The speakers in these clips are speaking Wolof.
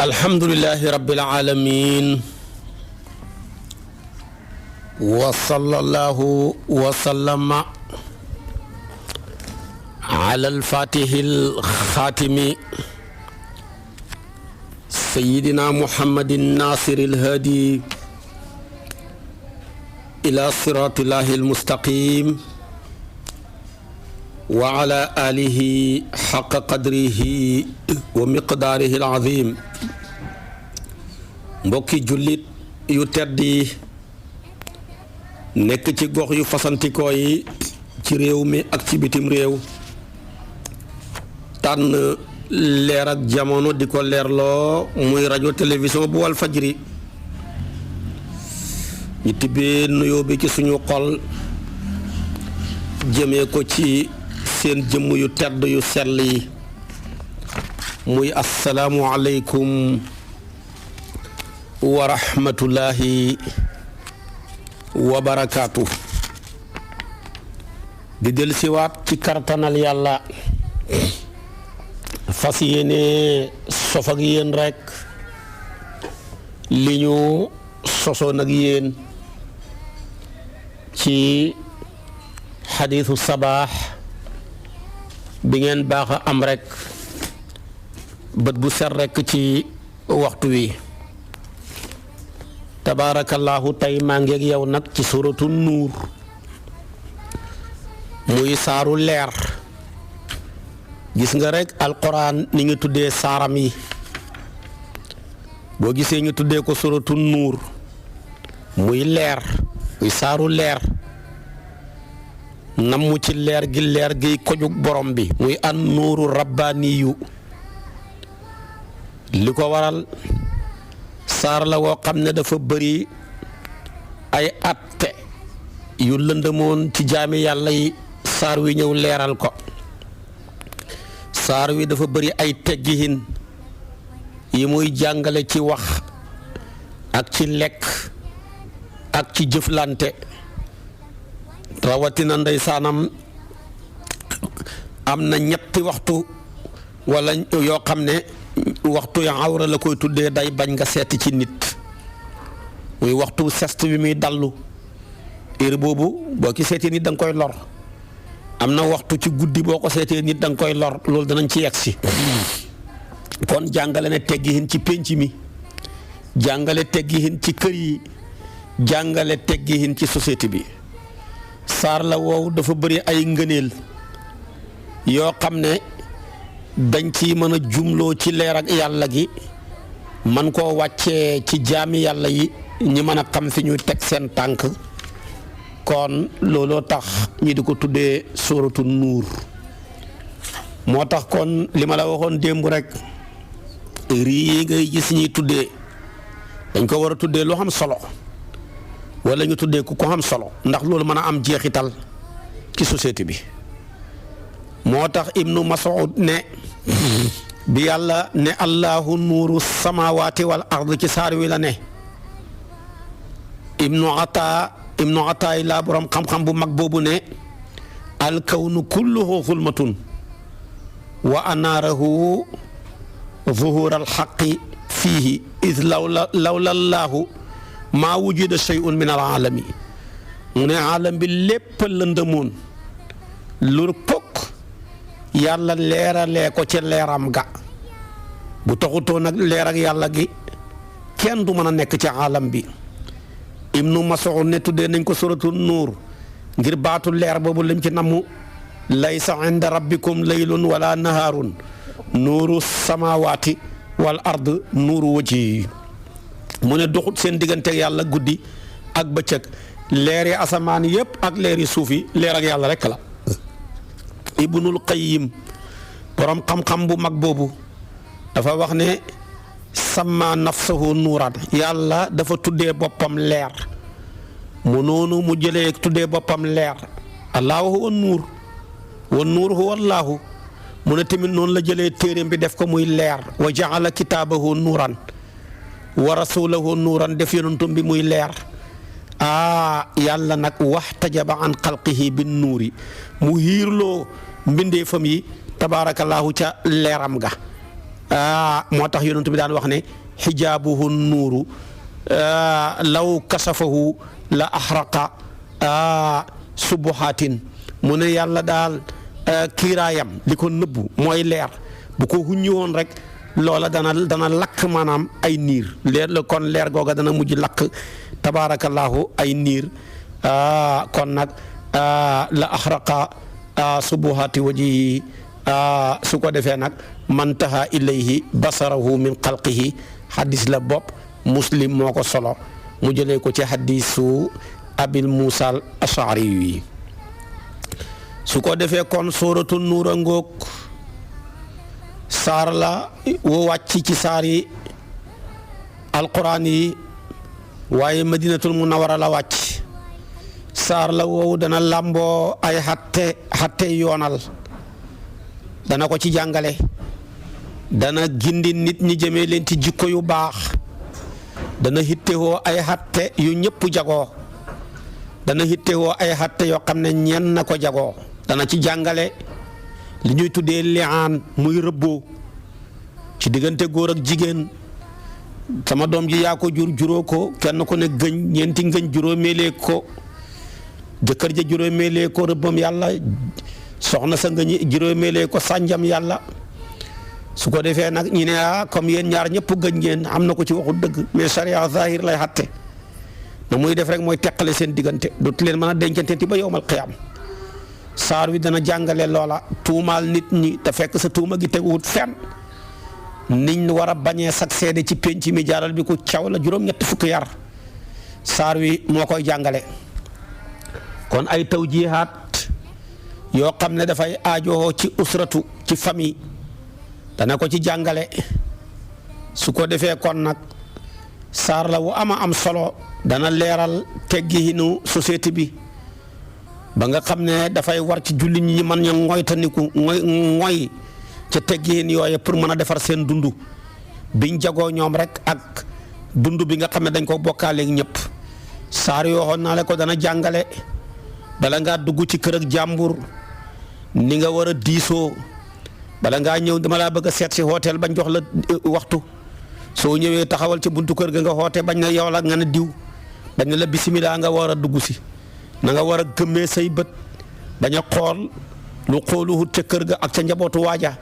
alhamdulillahi rabbil alamin wa sallallahu wa sallama ala al-fatihil khatimi sayyidina muhammadin nasiril hadi ila siratillahil mustaqim wa ala alihi haqqa qadrihi wa miqdaarihi al-azim. mbokki jullit yu tedd yi nekk ci gox yu fasantikoo yi ci réew mi ak ci bitim réew tànn leer ak jamono di ko leerloo muy rajo télévision bu wal fajri ñu tibbee nuyoo bi ci suñu xol jëmee ko ci seen jëmm yu tedd yu sell yi muy assalaamu aleykum wa rahmatullahi wa barakaatu. di dellusiwaat ci kartanal yàlla fas yéene sof ak yéen rekk li ñu sosoon ak yéen ci xadiisu sabaax bi ngeen baax a am rekk bët bu set rekk ci waxtu wi. tabaarakallaahu tey maa ngi ak yow nag ci suratu nuur muy saaru leer. gis nga rekk alquran ni ñu tuddee saaram yi boo gisee ñu tuddee ko suratu nuur muy leer muy saaru leer namu ci leer gi kojug borom bi muy an nuuru rabbaaniyu. li ko waral saar la woo xam ne dafa bëri ay atte yu lëndëmoon ci jaami yàlla yi saar wi ñëw leeral ko. saar wi dafa bëri ay teggihin yi muy jàngale ci wax ak ci lekk ak ci jëflante rawatina ndeysaanam am na ñetti waxtu walla yoo xam ne waxtu ya awra la koy tuddee day bañ nga seeti ci nit muy waxtu sest bi muy dallu heure boobu boo ki seetee nit da nga koy lor. am na waxtu ci guddi boo ko seetee nit da nga koy lor loolu danañ ci yegg si. kon jàngale ne teggihin ci pénc mi jàngale teggihin ci kër yi jàngale teggihin ci société bi. saar la woowu dafa bëri ay ngëneel yoo xam ne dañ ci mën a jumloo ci leer ak yàlla gi man koo wàccee ci jaami yàlla yi ñi mën a xam fi ñuy teg seen tànk. kon looloo tax ñi di ko tuddee suuratu nuur. moo tax kon li ma la waxoon démb rek rii ngay gis ñuy tuddee dañ ko war a tuddee lu xam solo wala ñu tuddee ku ko xam solo ndax loolu mën a am jeexital ci société bi. moo tax ibnu Mas'ud ne bi yàlla ne allahu nuuru samaawaati wal ard ci saar wi la ne ibnu ataay laa borom xam-xam bu mag boobu ne alkawnu kulluhu zulmatun wa anaarahu zuhur alxaqi fiihi id lawla llaahu maa wujida shay'un min alaalami. mu ne aalam bi lépp lëndëmoon lu kokk yàlla leeralee ko ci leeram ga bu taxutoo nag leer ak yàlla gi kenn du mën a nekk ci aalam bi. ibnu Mas'ud ne tuddee nañ ko suratu nuur ngir baatu leer boobu lim ci namu laysa inda rabbikum laylun wala nahaarun nuuru samaawaati wal ard nuuru wajhi. mu ne doxut seen digganteeg yàlla guddi ak bëccëg leeri asamaan yépp ak leeri suuf yi leer ak yàlla rekk la. ibnul qayyim borom xam-xam bu mag boobu dafa wax ne sama nafsahu nuuran yàlla dafa tuddee boppam leer mu noonu mu jëlee tuddee boppam leer allaahu huwa nuur wa nuur huwa allaahu. mu ne tamit noonu la jëlee téeréem bi def ko muy leer wa jaala kitaabahu nuuran wa rasulahu nuuran def yonentum bi muy leer. yàlla nag waxtajaba an xalqihi bin nuuri mu hiirloo mbindeefam yi tabaarakallaahu ca leeram ga moo tax yonent bi daan wax ne xijaabuhu nuuru law kasafahu la axraqa subuhaatin mu ne yàlla daal kiiraayam li ko nëbbu mooy leer bu ko huññi woon rek loola dana lakk maanaam ay niir leer la kon leer googa dana mujj lakk tabaarakallaahu ay niir kon nag la axraqa subuhaati wajhi su ko defee nag mantaha ilayhi basarahu min xalqihi xadis la bopp muslim moo ko solo mu jëlee ko ci xadisu abil muusa al ashari yi su ko defee kon suuratu nuur a ngoog saar la wo wàcc ci saar yi alquran yi waaye madinatul munawara la wàcc saar la woowu dana làmboo ay xatte yoonal dana ko ci jàngale dana gindi nit ñi jëmee leen ci jikko yu baax dana hittewoo ay xatte yu ñëpp jagoo dana hittewoo ay xatte yoo xam ne ñenn na ko jagoo dana ci jàngale li ñuy tuddee liaan muy rëbboo ci diggante góor ak jigéen sama doom ji yaa ko juróo ko kenn ku ne gëñ ñeenti ngëñ juróomeelee ko jëkkër ja juróomeelee ko rëbbam yàlla soxna sa ngëñ juróomeelee ko sànjam yàlla su ko defee nag ñu ne comme yéen ñaar ñëpp gëñ ngeen am na ko ci waxu dëgg mais charia zahir lay xatte na muy def rek mooy teqale seen diggante dootu leen mën a dencante ti ba yowmal qiyaam saar wi dana jàngale loola tuumaal nit ñi te fekk sa tuuma gi teguwut fenn niñ war a bañee sag seede ci penc mi jaaral bi ku caw la juróom-ñetti fukki yar saar wi moo koy jàngale kon ay tawjihaat yoo xam ne dafay aajoo ci usratu ci famille dana ko ci jàngale su ko defee kon nag saar la wu ama am solo dana leeral tegginu société bi ba nga xam ne dafay war ci jullit ñi mën ña ngoytandiku ngoy ca teggin yooye pour mën a defar seen dund biñ jagoo ñoom rek ak dund bi nga xam ne dañ ko bokkaaleeg ñëpp saar yoo xoon naa le ko dana jàngale bala ngaa dugg ci kër ak jàmbur ni nga war a diisoo bala ngaa ñëw dama laa bëgg a seet si hôtel bañ jox la waxtu soo ñëwee taxawal ci buntu kër ga nga xoote bañ na yow la nga ne diw bañ na la bisimilah nga war a dugg si na nga war a gëmmee say bët bañ a xool lu xooluwut ca kër ga ak ca njabootu waaja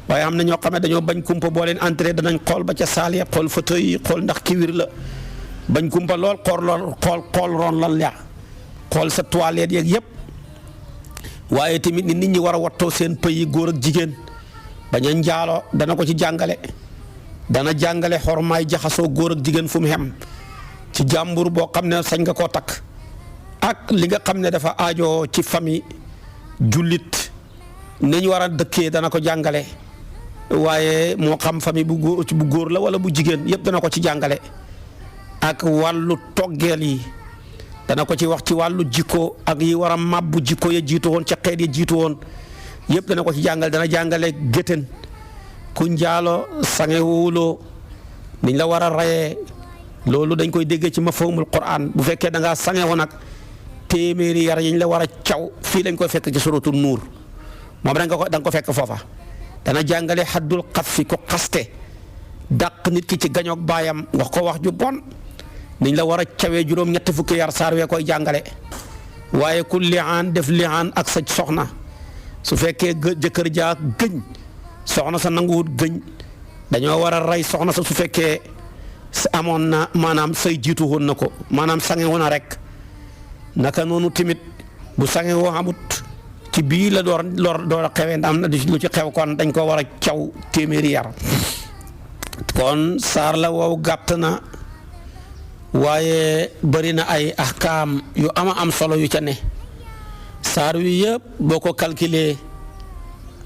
waaye am na ñoo xam ne dañoo bañ kumpa boo leen entré danañ xool ba ca saal ya xool fauteuil yi xool ndax kiwir la bañ kumpa lool xool ron lan la xool sa toilette yeeg yëpp waaye tamit ni nit ñi war a wattoo seen pëy yi góor ak jigéen bañ a njaaloo dana ko ci jàngale dana jàngale xormaay jaxasoo góor ak jigéen fu mu xem ci jàmbur boo xam ne sañ nga koo takk ak li nga xam ne dafa aajoo ci famille jullit nañ war a dëkkee dana ko jàngale waaye moo xam famille bu góor la wala bu jigéen yëpp dana ko ci jàngale ak wàllu toggeel yi dana ko ci wax ci wàllu jikko ak yi war a màbbu jikko ya jiitu woon ca xeet ya jiitu woon yëpp dana ko ci jàngale dana jàngale gétén ku njaalo sangewuloo niñ la war a rayee loolu dañ koy déggee ci mafhumul Qur'an bu fekkee da ngaa sangewu nag téeméeri yar yiñ la war a caw fii lañ koy fekk ci suratul nuur moom da nga ko fekk foofa dana jàngale xaddul xasfi ko xaste dàq nit ki ci gañoog baayam wax ko wax ju bon niñ la war a cawee juróom-ñetti fukki yar saar wee koy jàngale waaye ku liaan def liaan ak sa soxna su fekkee jëkkër jaa gëñ soxna sa nanguwut gëñ dañoo war a rey soxna sa su fekkee amoon na maanaam say jiitu woon na ko maanaam sangewu na rek naka noonu tamit bu sangewoo amut ci bii la door a xewee am na lu ci xew kon dañ ko war a caw téeméeri yar kon saar la wow gàtt na waaye bëri na ay ahkaam yu am solo yu ca ne saar wi yëpp boo ko calculer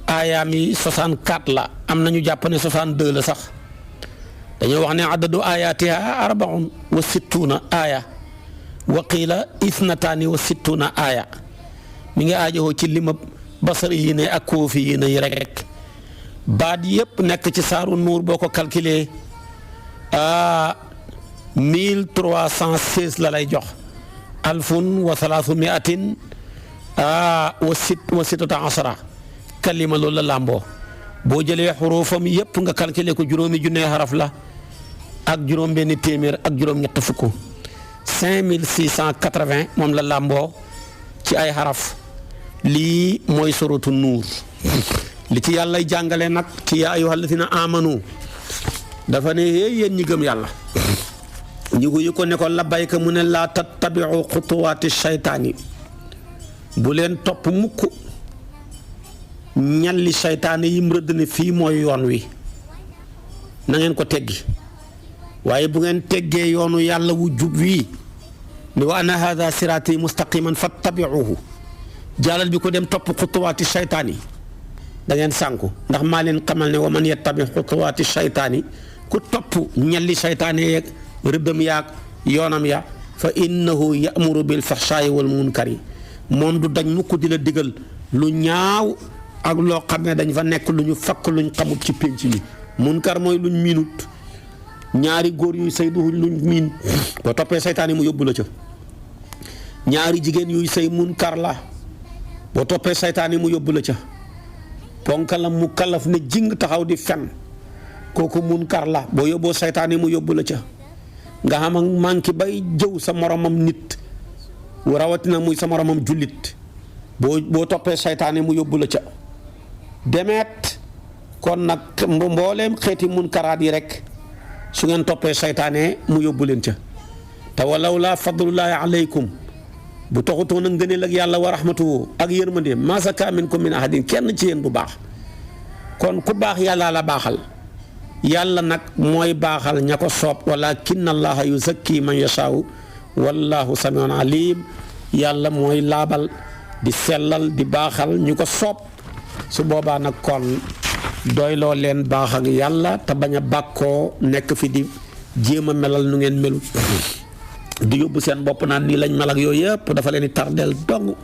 aayaam yi 64 la am nañu jàpp ne 62 la sax dañoo wax ne adadu ayaatiha 64 aaya wa qiila 62 aaya mi ngi aajowoo ci limab basari yi ne ak koofi yi ne rek baat yëpp nekk ci saaru nuur boo ko calculer 1316 la lay jox alfun wa salaasumiatin wa sittata asara kalima loolu la làmboo boo jëlee xuruufam yépp nga calculer ko juróomi junne xaraf la ak juróom benn téeméer ak juróom ñett fukk 5680 moom la làmboo ci ay xaraf. lii mooy suratu nuur li ci yàlla jàngale nag ci yaa ayyuhal lazina amanu dafa ne yéen ñi gëm yàlla ñu wuyu ko ne ko labbayka mu ne laa tattabiu xutuwaati shaytaani bu leen topp mukk ñalli shaytaani yim rëdd ne fii mooy yoon wi na ngeen ko teggi waaye bu ngeen teggee yoonu yàlla wu jub wii ni wa anna haadha siraati mustaqiman fattabiuhu jaalal bi ko dem topp xutuwaati shaytaani da ngeen sànku ndax maa leen xamal ne wa man yattabi xutuwaati shaytaani ku topp ñalli shaytaani yeeg rëddam yaag yoonam ya fa innahu ya'muru bil fahshaa'i wal munkari moom du dañ mukk di la digal lu ñaaw ak loo xam ne dañ fa nekk lu ñu fakk luñ xamut ci pénc mi munkar mooy luñ miinut ñaari góor yuy sëy duñ luñ miin boo toppee seytaane mu yóbbu la ca ñaari jigéen yuy sëy munkar la boo toppee seytaane mu yóbbu la ca ponkalam mu kalaf ne jing taxaw di fen kooku munkar la boo yóbboo seytaane mu yóbbu la ca nga xam ak manqué bay jëw sa moromam nit rawatina muy sa moromam jullit boo toppee seytaane mu yóbbu la ca demeet kon nag mbooleem xeeti munkaraat yi rek su ngeen toppee seytaane mu yóbbu leen ca te walaw laa fadlullaahi aleykum bu taxutoon a ngëneel ak yàlla wa rahmatuhu ak yërmandeem maa zakaa minkum min ahadin kenn ci yéen bu baax kon ku baax yàlla la baaxal yàlla nag mooy baaxal ña ko soob walaakinna allaaha yuzakki man yashaa'u wallaahu samiun aliim yàlla mooy laabal di sellal di baaxal ñu ko soob su boobaa nag kon doyloo leen baax ak yàlla te bañ a bàkkoo nekk fi di jéem a melal nu ngeen melu di yóbbu seen bopp naan nii lañ mel ak yooyu yëpp dafa leen di tardeel dong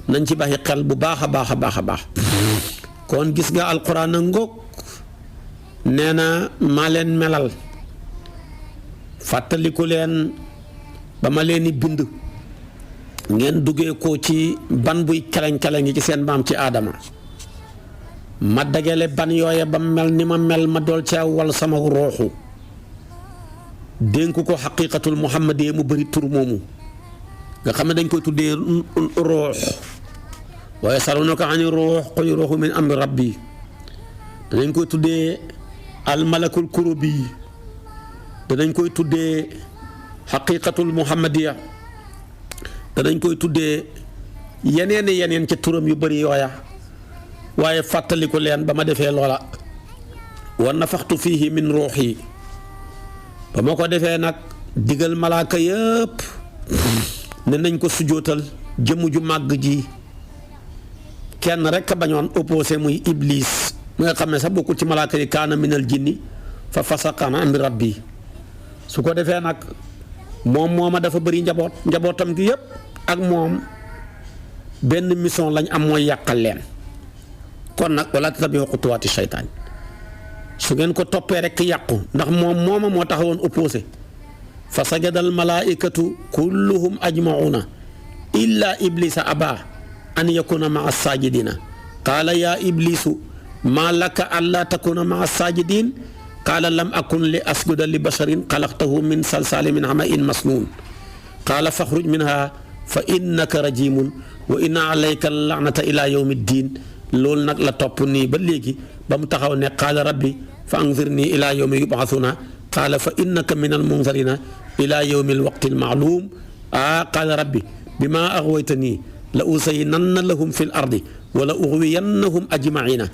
nañ ci baxi xel bu baax a baax a baax a baax kon gis nga alquran a ngóog nee na maa leen melal fàttaliku leen ba ma leen di bind ngeen duggee ko ci ban buy keleŋ-keleŋ yi ci seen maam ci aadama ma dagale ban yooye ba mel ni ma mel ma dool ca wal sama rooxu dénk ko xaqiqatul muhammadiyya mu bëri tur moomu nga xam ne dañ koy tuddee ruux wa yasalunaka ani ruux qul ruuxu min amri rabbi danañ koy tuddee almalakul kurubi danañ koy tuddee xaqiqatul muhammadiyya danañ koy tuddee yeneen ca turam yu bëri yooya waaye fàttaliku leen ba ma defee loola wa nafaxtu fiihi min ruuxi ba ma ko defee nag digal malaaka yëpp ne nañ ko sujootal jëmm ju màgg ji kenn rek a bañoon opposé muy iblis mu nga xam ne sax bokkul ci malaaka yi kaana minal jinni fa fasaqa an amri rabbi su ko defee nag mooma dafa bëri njabootam gi yëpp ak moom benn mission lañ am mooy yàqal leen kon nag wala tattabi'u xutuwaati shaytaan su ngeen ko toppee rek yàqu ndax mooma moo taxawoon opposé fa sajada al malaaikatu kulluhum ajmauna illa iblisa aba an yakuna maa saajidina qaala yaa iblisu maa laka allaa takuna maa saajidin qaala lam akun li asjuda li basharin xalaqtahu min salsaali min hamain masnuun qaala faxruj minha fa innaka rajimun wa inna alayka laanata ila yawmi ddin loolu nag la topp nii ba léegi ba mu taxaw ne qaala rabbi fa anzirni ila yawmi yub'athuna qaala fa innaka min almunzarina ila yawmi alwaqti alma'lum qaala rabbi bima aghwaytani la uzayyinanna lahum fi al-ardi wa la ughwiyannahum ajma'ina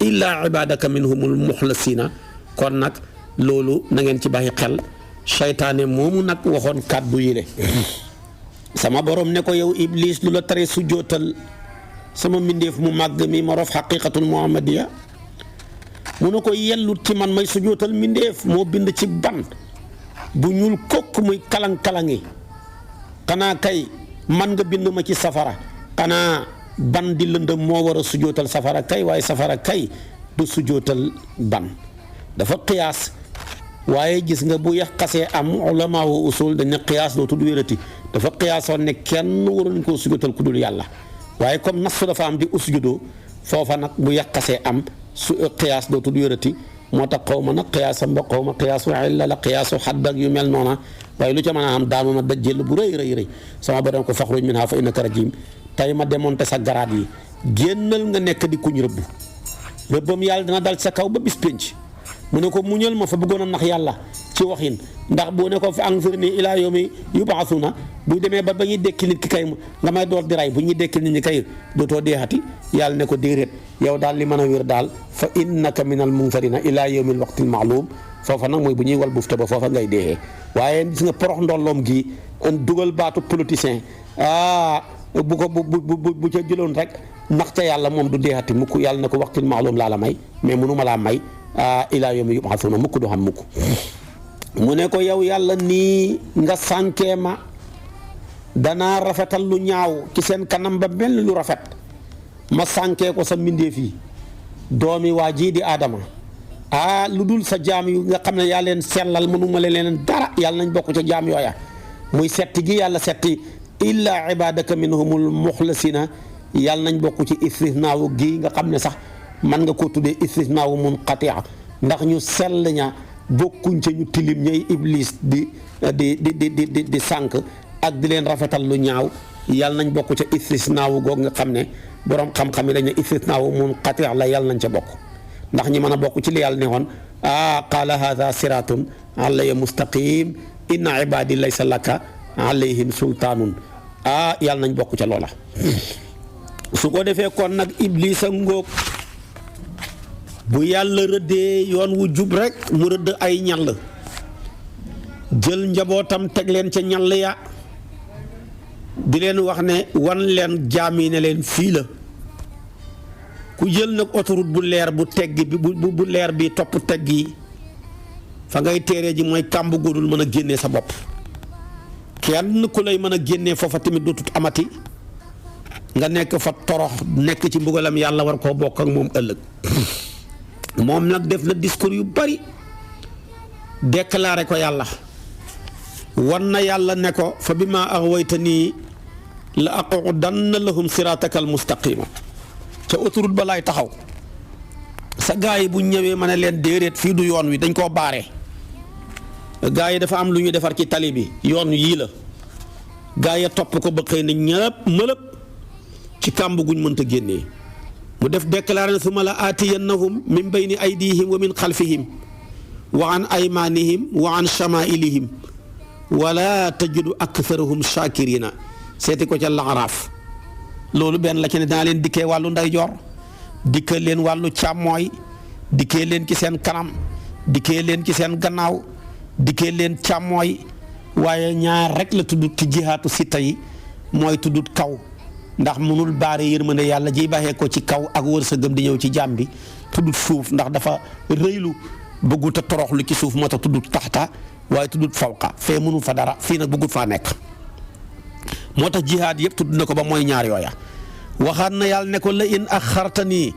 illa ibadaka minhum almukhlasina kon nag loolu na ngeen ci bàyyi xel seytaane moomu nag waxoon kàddu yi le sama borom ne ko yow iblis lu la tere sujjootal sama mbindeef mu màgg mi ma rof xaqiqatul muhammadiya mu ne ko yellut ci man may sujjootal mbindeef moo bind ci ban bu ñuul kokk muy kalang-kalangi xanaa kay man nga bind ma ci safara xanaa ban di lëndëm moo war a sujjootal safara kay waaye safara kay du sujjootal ban dafa qiyaas waaye gis nga bu yax xasee am ulamaawu usul dañ ne qiyaas dootul wérati dafa qiyaasoon ne kenn waroon koo sujjootal ku dul yàlla waaye comme nasu dafa am di usjudoo foofa nag bu yàq xasee am su qiyaas dootul wérati moo tax xaw ma nag qiyaasam ba xaw ma qiyaasu illa la qiyaasu xadd ak yu mel noona waaye lu ca mën a am daanu na daj jël bu rëy sama borom ko faxruj minhaa fa innaka rajiim tey ma démonté sa garaat yi génnal nga nekk di kuñ rëbb rëbbam yàlla dina dal sa kaw ba bis pénc mu ne ko muñal ma fa bëggoon a nax yàlla ci waxin ndax bu ne ko fa anzirnii ilaa yawmi yub'asuuna bu demee ba ñuy dekki nit ki kay nga may door di ray bu ñuy dekki nit ñi kay dootoo deexati yàlla ne ko déedéet yow daal li mën a wér daal fa innaka minal munzariina ilaa yawmil waqtil ma'luum foofa nag mooy bu ñuy wal bufta ba foofa ngay deexee waaye gis nga porox ndolloom gi dugal baatu politicien bu ko bu ca jëloon rek ndax ca yàlla moom du deexati mukk yàlla ne ko waqtil ma'luum laa la may mais mënuma laa may ilaa yawmi yub'asuuna mukk du xam mukk mu ne ko yow yàlla nii nga sànkee ma danaa rafetal lu ñaaw ci seen kanam ba mel lu rafet ma sànkee ko sa mbindeef yi doomi waa jii di aadama lu dul sa jaam yu nga xam ne yaa leen sellal mënuma leen dara yàlla nañ bokk ca jaam yooya muy setti gi yàlla setti illaa ibadaka minhumul muxlasina yàlla nañ bokk ci istisnaawu gi nga xam ne sax man nga ko tuddee istisnaawu munqati ndax ñu sell ña bokkuñ ca ñu tilim ñay iblis di sànq ak di leen rafetal lu ñaaw yàlla nañ bokk ca istisnaawu googu nga xam ne borom xam-xam yi dañ ne istisnaawu munqati la yàlla nañ ca bokk ndax ñi mën a bokk ci li yàlla ne woon qaala haadha siraatun alayya mustaqim inna ibadi laysa laka alayhim sultaanun yàlla nañ bokk ca loola su ko defee kon nag iblis a ngóog bu yàlla rëddee yoon wu jub rek mu rëdd ay ñall jël njabootam teg leen ca ñall ya di leen wax ne wan leen jaam yi ne leen fii la ku jël nag autoroute bu leer bu teggi bi bu leer bi topp teggi fa ngay téere ji mooy kàmb góodul mën a génnee sa bopp kenn ku lay mën a génnee foofa tamit dootut amati nga nekk fa torox nekk ci mbugalam yàlla war koo bokk ak moom ëllëg moom nag def na discours yu bari déclaré ko yàlla wan na yàlla ne ko fa bimaa aghwaytanii la aqudanna lahum siraataka almustaqima ca autoroute ba laay taxaw sa gaa yi bu ñëwee ma ne leen déedéet fii du yoon wi dañ koo baare gaa yi dafa am lu ñu defar ci tali bi yoon yii la gaa yi topp ko ba xëy na ñëpp mëlëb ci kàmb guñ mënta génnee mu def déclaré na summa la aatiyannahum min bayni aydihim wa min xalfihim wa an aymanihim wa an chamailihim wala tajidu aktharahum shakirina seeti ko ca Laaraaf loolu benn la ci ne daa leen dikkee wàllu ndeyjoor dikkee leen wàllu càmmooy dikkee leen ci seen kanam dikkee leen ci seen gannaaw dikkee leen càmmooy waaye ñaar rek la tuddut ci jihaatu sitta yi mooy tuddut kaw ndax mënul baare yërmande yàlla jiy baxee ko ci kaw ak wërsëgam di ñëw ci jaam bi tuddut suuf ndax dafa rëylu bëggut a toroxlu ci suuf moo tax tuddut taxta waaye tuddut fawqa fee mënul fa dara fii nag bëggut faa nekk moo tax jihaad yëpp tudd na ko ba mooy ñaar yooya waxaat na yàlla ne ko la in axartanii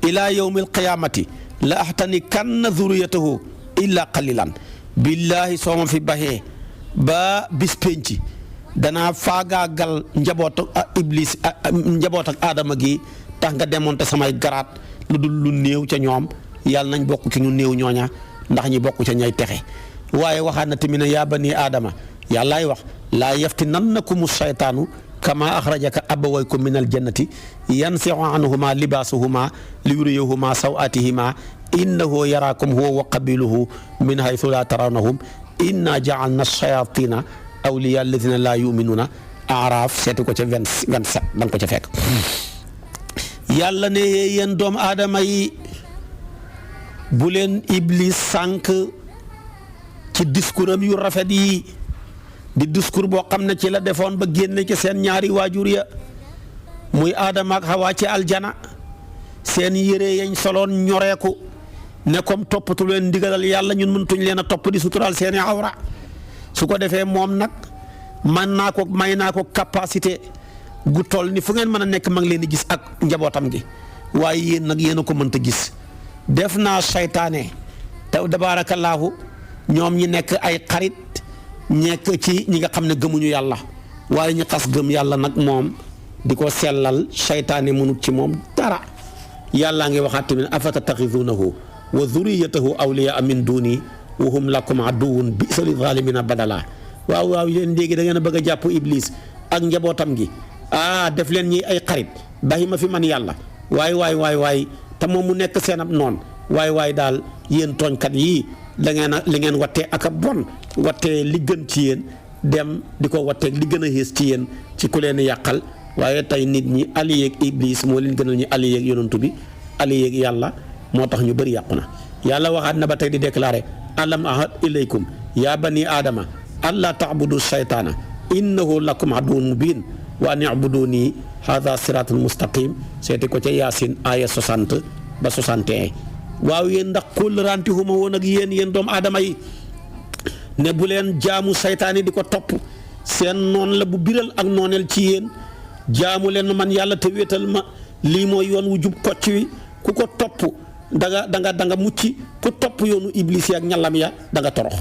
ila yawmi alqiyamati la ahtani kanna zuriyatahu illa qalilan billaahi soo ma fi baxee ba bis penci danaa faagaagal njaboot ak iblis njaboot ak aadama gi tax nga démonté samay garaat lu dul lu néew ca ñoom yàlla nañ bokk ci ñu néew ñooña ndax ñi bokk ca ñay texe waaye waxaat na tamit ne yaa bani aadama yàllaay wax laa yaftinannakumu shaytaanu kama axrajaka abawaykum min aljannati yansiu anhuma libaasuhuma liyuriyahuma sawatihima innahu yaraakum huwa wa qabiluhu min haythu laa tarawnahum inna jaalna shayatina awliya alladina laa yuminuuna Araaf seeti ko ca 27 da nga ko ca fekk yàlla ne yéen doomu aadama yi bu leen iblis sànq ci discours am yu rafet yi di discours boo xam ne ci la defoon ba génne ci seen ñaari waajur ya muy aadama ak Hawa ci aljana seen yére yañ soloon ñoreeku ne comme toppatu leen ndigalal yàlla ñun mëntuñ leen a topp di suturaal seeni awra su ko defee moom nag may naa ko capacité gu toll ni fu ngeen mën a nekk ma ngi leen di gis ak njabootam gi waaye yéen nag yéen a ko mënta gis def naa saytaane te dabaarakallaahu ñoom ñi nekk ay xarit nekk ci ñi nga xam ne gëmuñu yàlla waaye ñu xas gëm yàlla nag moom di ko sellal saytaane mënut ci moom dara yàllaa ngi waxaat tamit afatattaxiduunahu wa zurriyatahu awliyaa min duuni wa hum lakum aduwwun bi'sa li zaalimiina badala. waaw yéen léegi da ngeen a bëgg a jàpp Iblis ak njabootam gi def leen ñi ay xarit bàyyi ma fi man yàlla waay te moom mu nekk seen ab noon waay daal yéen tooñkat yii da ngeen a li ngeen wattee ak a bon wattee li gën ci yéen dem di ko wattee li gën a xées ci yéen ci ku leen yàqal. waaye tey nit ñi allié ak Iblis moo leen gënal ñu allié ak yonantu bi allié ak yàlla moo tax ñu bëri yàqu na. yàlla waxaat na ba tey di déclaré alam ahad ilaykum yaa bani aadama allaa taabudu shaytaana innahu lakum aduwwun mubiin wa an i'buduuni haadha siraatul mustaqim seeti ko ca Yaasin aaya 60 ba 61. waaw yéen ndax kóllëranti huma woon ak yéen doomu aadama yi ne bu leen jaamu saytaane di ko topp seen noon la bu biral ak nooneel ci yéen. jaamu leen man yàlla te wéetal ma lii mooy yoon wu jub kocc wi ku ko topp da nga mucc ku topp yoonu Iblis yi ak ñalam ya da nga torox.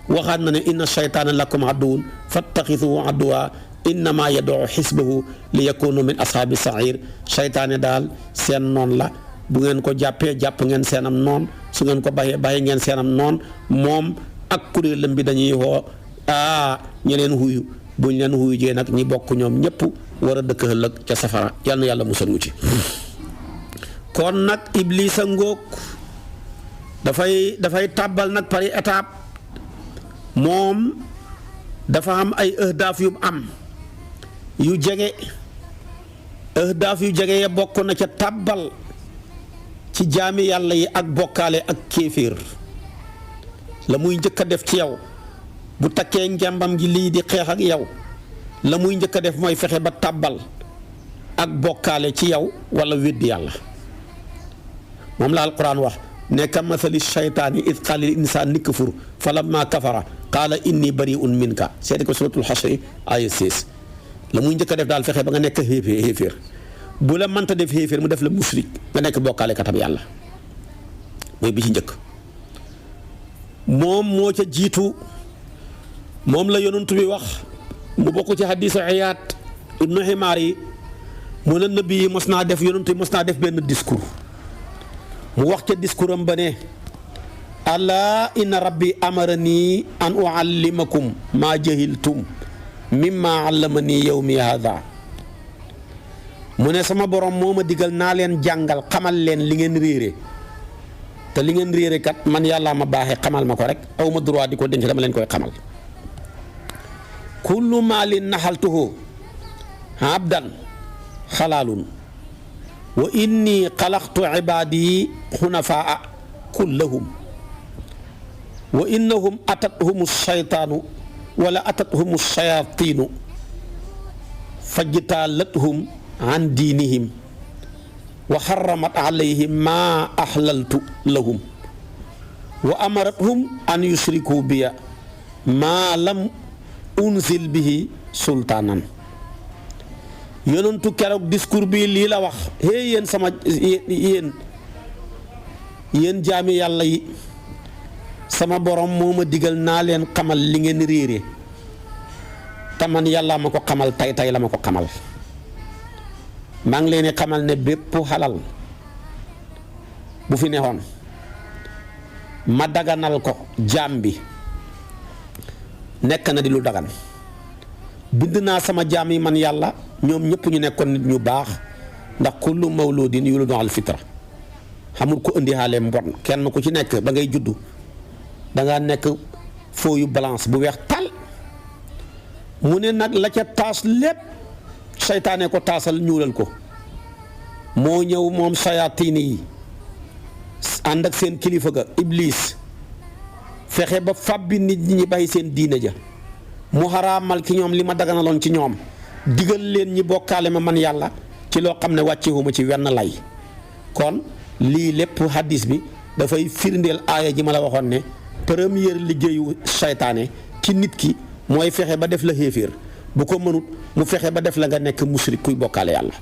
waxaat na ne inna shaytaana lakum aduwwun fattaxiduhu aduwwa innama yad'u xisbahu li yakunu min ashaabi sair. shaytaane daal seen noon la bu ngeen ko jàppee jàpp ngeen seenam noon su ngeen ko bàyyi ngeen seenam noon moom ak kuréelam bi dañuy woo ñi leen huyu buñ leen huyu jee nag ñi bokk ñoom ñëpp war a dëkk ëllëg ca safara yal na yàlla musal mu ci. kon nag Iblis a ngóog dafay tàbbal nag par étape moom dafa am ay ahdaaf yu am yu jege ahdaaf yu jege ya bokk na ca tàbbal ci jaami yàlla yi ak bokkaale ak kéeféer la muy njëkk a def ci yow bu takkee njàmbam gi lii di xeex ak yow la muy njëkk a def mooy fexe ba tàbbal ak bokkaale ci yow wala weddi yàlla. moom la alquran wax ne ka mathali shaytaani id qaala lil insaani kfur falamma kafara qaala inni bari'un minka seeti ko suratul Hashr aaya 16. la muy njëkk a def daal fexe ba nga nekk xéeféer bu la mënta def xéeféer mu def la musrik nga nekk bokkaale katab yàlla mooy bi ci njëkk. moom moo ca jiitu moom la yonent bi wax mu bokk ci hadiisu Iyaad ibnu Himaar yi mu ne nabi yi mos naa def yonent yi mos naa def benn discours mu wax ca discours am ba ne alaa inna rabbi amarani an uallimakum maa jahiltum mimma allamani yawmi haada. mu ne sama borom moo ma digal naa leen jàngal xamal leen li ngeen réere te li ngeen réere kat man yàllaa ma baaxee xamal ma ko rek aw ma droit di ko denc dama leen koy xamal. kullu maalin naxaltuhu abdan xalaalun wa inni xalaqtu ibaadi xunafaa kullahum wa innahum atathum shaytaanu wala atathum shayaatiinu fajtalathum an diinihim wa xaramat alayhim maa axlaltu lahum wa amarathum an yushriku biya maa lam unzil bihi sultaanan. yonentu keroog discours bi lii la wax yéen sama yéen jaami yàlla yi sama borom moo ma digal naa leen xamal li ngeen réere te man yàlla ma ko xamal tey la ma ko xamal. maa ngi leen di xamal ne bépp xalal bu fi neexoon ma daganal ko jaam bi nekk na di lu dagan. bind naa sama jaam yi man yàlla ñoom ñëpp ñu nekkoon nit ñu baax ndax kullu mawludin yuladu al fitra xamul ko indi xaale mbon kenn ku ci nekk ba ngay juddu dangaa nekk fooyu balance bu weex tal. mu ne nag la ca taas lépp seytaane ko taasal ñuulal ko moo ñëw moom sayaatiini yi ànd ak seen kilifa ga Iblis fexe ba fàbbi nit ñi bàyyi seen diine ja mu xaraamal ki ñoom li ma daganaloon ci ñoom digal leen ñi bokkaale ma man yàlla ci loo xam ne wàccewuma ci wenn lay. kon lii lépp hadis bi dafay firndeel aaya ji ma la waxoon ne première liggéeyu seytaane ci nit ki mooy fexe ba def la xéeféer bu ko mënut mu fexe ba def la nga nekk musrik kuy bokkaale yàlla.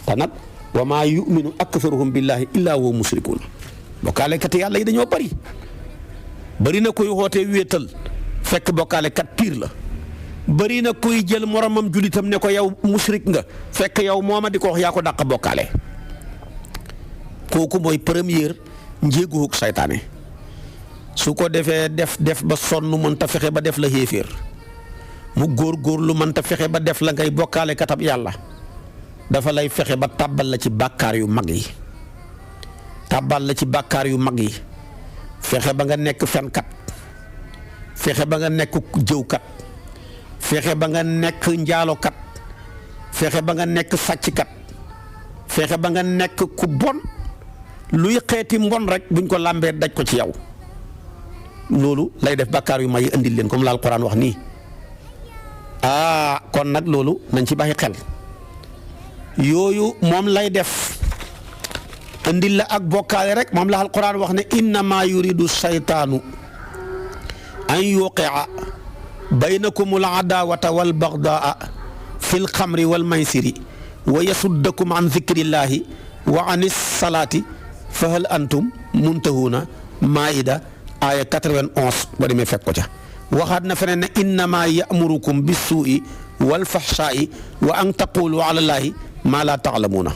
te nag wa maa yuminu aktharuhum billahi illa wa musrikuun bokkaalekat yàlla yi dañoo bari na kuy xootee wéetal fekk bokkaalekat piir la. bari na kuy jël moromam julitam ne ko yow musrik nga fekk yow mooma di ko wax yaa ko dàq bokkaale. kooku mooy première njéeguwug saytaane su ko defee def ba sonn mënta fexe ba def la xéeféer mu góor-góorlu mënta fexe ba def la ngay bokkaale katab yàlla dafa lay fexe ba tàbbal la ci bàkkaar yu mag yi tàbbal la ci bàkkaar yu mag yi fexe ba nga nekk fenkat fexe ba nga nekk jëwkat fexe ba nga nekk njaalokat fexe ba nga nekk sàcckat fexe ba nga nekk ku bon luy xeeti mbon rek buñ ko làmbee daj ko ci yow loolu lay def bàkkaar yu mag yi indil leen comme la alquran wax nii kon nag loolu nañ ci bàyyi xel yooyu moom lay def indil la ak bokkaale rek moom la alquran wax ne innama yuridu shaytaanu an yuqia baynakum al adawata wal bagdaa fi l xamri wal maysiri wa yasuddakum an zikrillahi wa an salaati fa hal antum muntahuuna maida aya 91 ba demee fekk ko ca waxaat na feneen ne innama yamurukum bissuui wal fahshaai wa an taqulu ala llahi ma la taalamuuna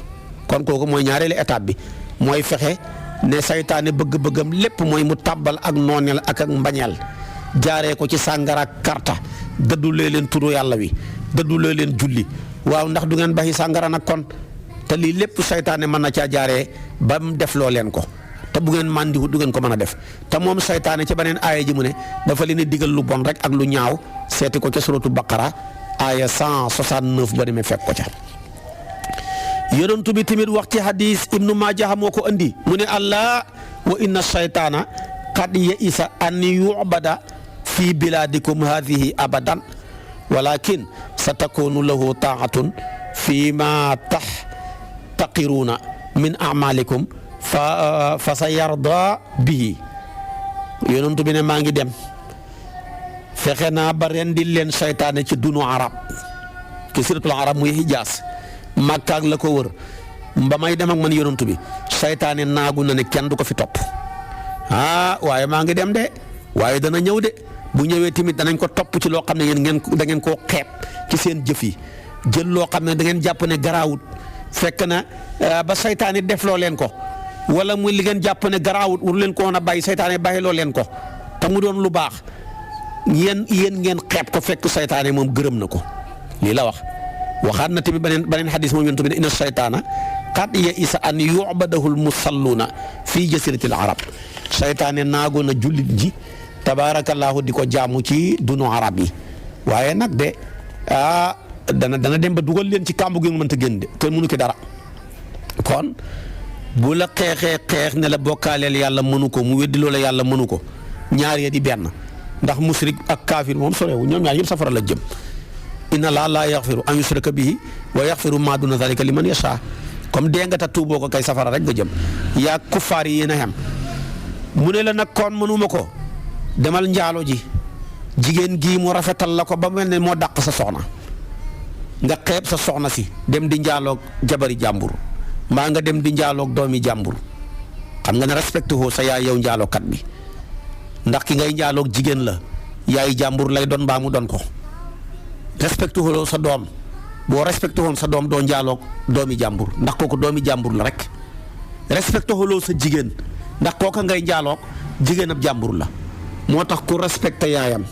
kon kooku mooy ñaareelu étape bi mooy fexe ne saytaane bëgg-bëggam lépp mooy mu tàbbal ak nooneel ak mbañeel jaaree ko ci sàngara ak karta dëddulee leen turu yàlla wi dëddulee leen julli waaw ndax du ngeen baxi sàngara nag kon te lii lépp saytaane mën na caa jaaree ba mu def loo leen ko te bu ngeen màndiwut du ngeen ko mën a def te moom saytaane ci beneen aaya ji mu ne dafa leen di digal lu bon rek ak lu ñaaw seeti ko ca suratu baqara aaya 169 ba demee fekk ko ca yonent bi tamit wax ci hadis ibnu Maaja moo ko andi mu ne allah wa inna shaytaana qad ya'isa an yu'bada fi biladikum hadhihi abadan walakin satakunu lahu taatun fi ma taqiruuna min amalikum fa sa yarda bihi yonent bi ne maa ngi dem fexe naa ba rendil leen saytaane ci dunu arab ci siratul arab muy Hijaas Makka ak la ko wër ba may dem ak man yonent bi saytaane naagu na ne kenn du ko fi topp waaye maa ngi dem de waaye dana ñëw de bu ñëwee tamit danañ ko topp ci loo xam ne yéen da ngeen koo xeeb ci seen jëf yi jël loo xam ne da ngeen jàpp ne garaawut fekk na ba saytaane def loo leen ko wala muy li ngeen jàpp ne garaawut war leen ko woon a bàyyi saytaane bàyyi loo leen ko te mu doon lu baax yéen ngeen xeeb ko fekk saytaane moom gërëm na ko lii la wax. waxaat na tamit beneen xadis moom yonent bi ne inna saytaana qad ya'isa an yu'badahu al-musalluuna fii jasiratil arab saytaane naago na jullit ji tabaarakallaahu di ko jaamu ci dunu arab yi waaye nag de dana dem ba dugal leen ci kàmbu gi nga mënta génn de kenn mënu ki dara kon bu la xeex ne la bokkaaleel yàlla mënu ko mu weddi loola yàlla mënu ko ñaar ya di benn ndax musrik ak kaafir moom sorewu ñoom ñaar yëpp safara la jëm. inna laa laa yaxfiru an yushraka bihi wa yaxfiru maa duna zalika liman yashaa comme dee nga ta tuuboo ko kay safara rek nga jëm yaa kuffaar yi yéen a xem mu ne la nag kon mënuma ko demal njaalo ji jigéen gii mu rafetal la ko ba mel ne moo dàq sa soxna nga xeeb sa soxna si dem di njaaloog jabari jàmbur mbaa nga dem di njaaloog doomi jàmbur xam nga ne respecté woo sa yaay yow njaalookat bi ndax ki ngay njaaloog jigéen la yaay jàmbur lay doon mbaa mu doon ko respecté woo sa doom boo respecté woon sa doom doo njaaloog doomi jàmbur ndax kooku doomi jàmbur la rek respecté woo sa jigéen ndax kooka ngay njaaloog jigéen ab jàmbur la moo tax ku respecté yaayam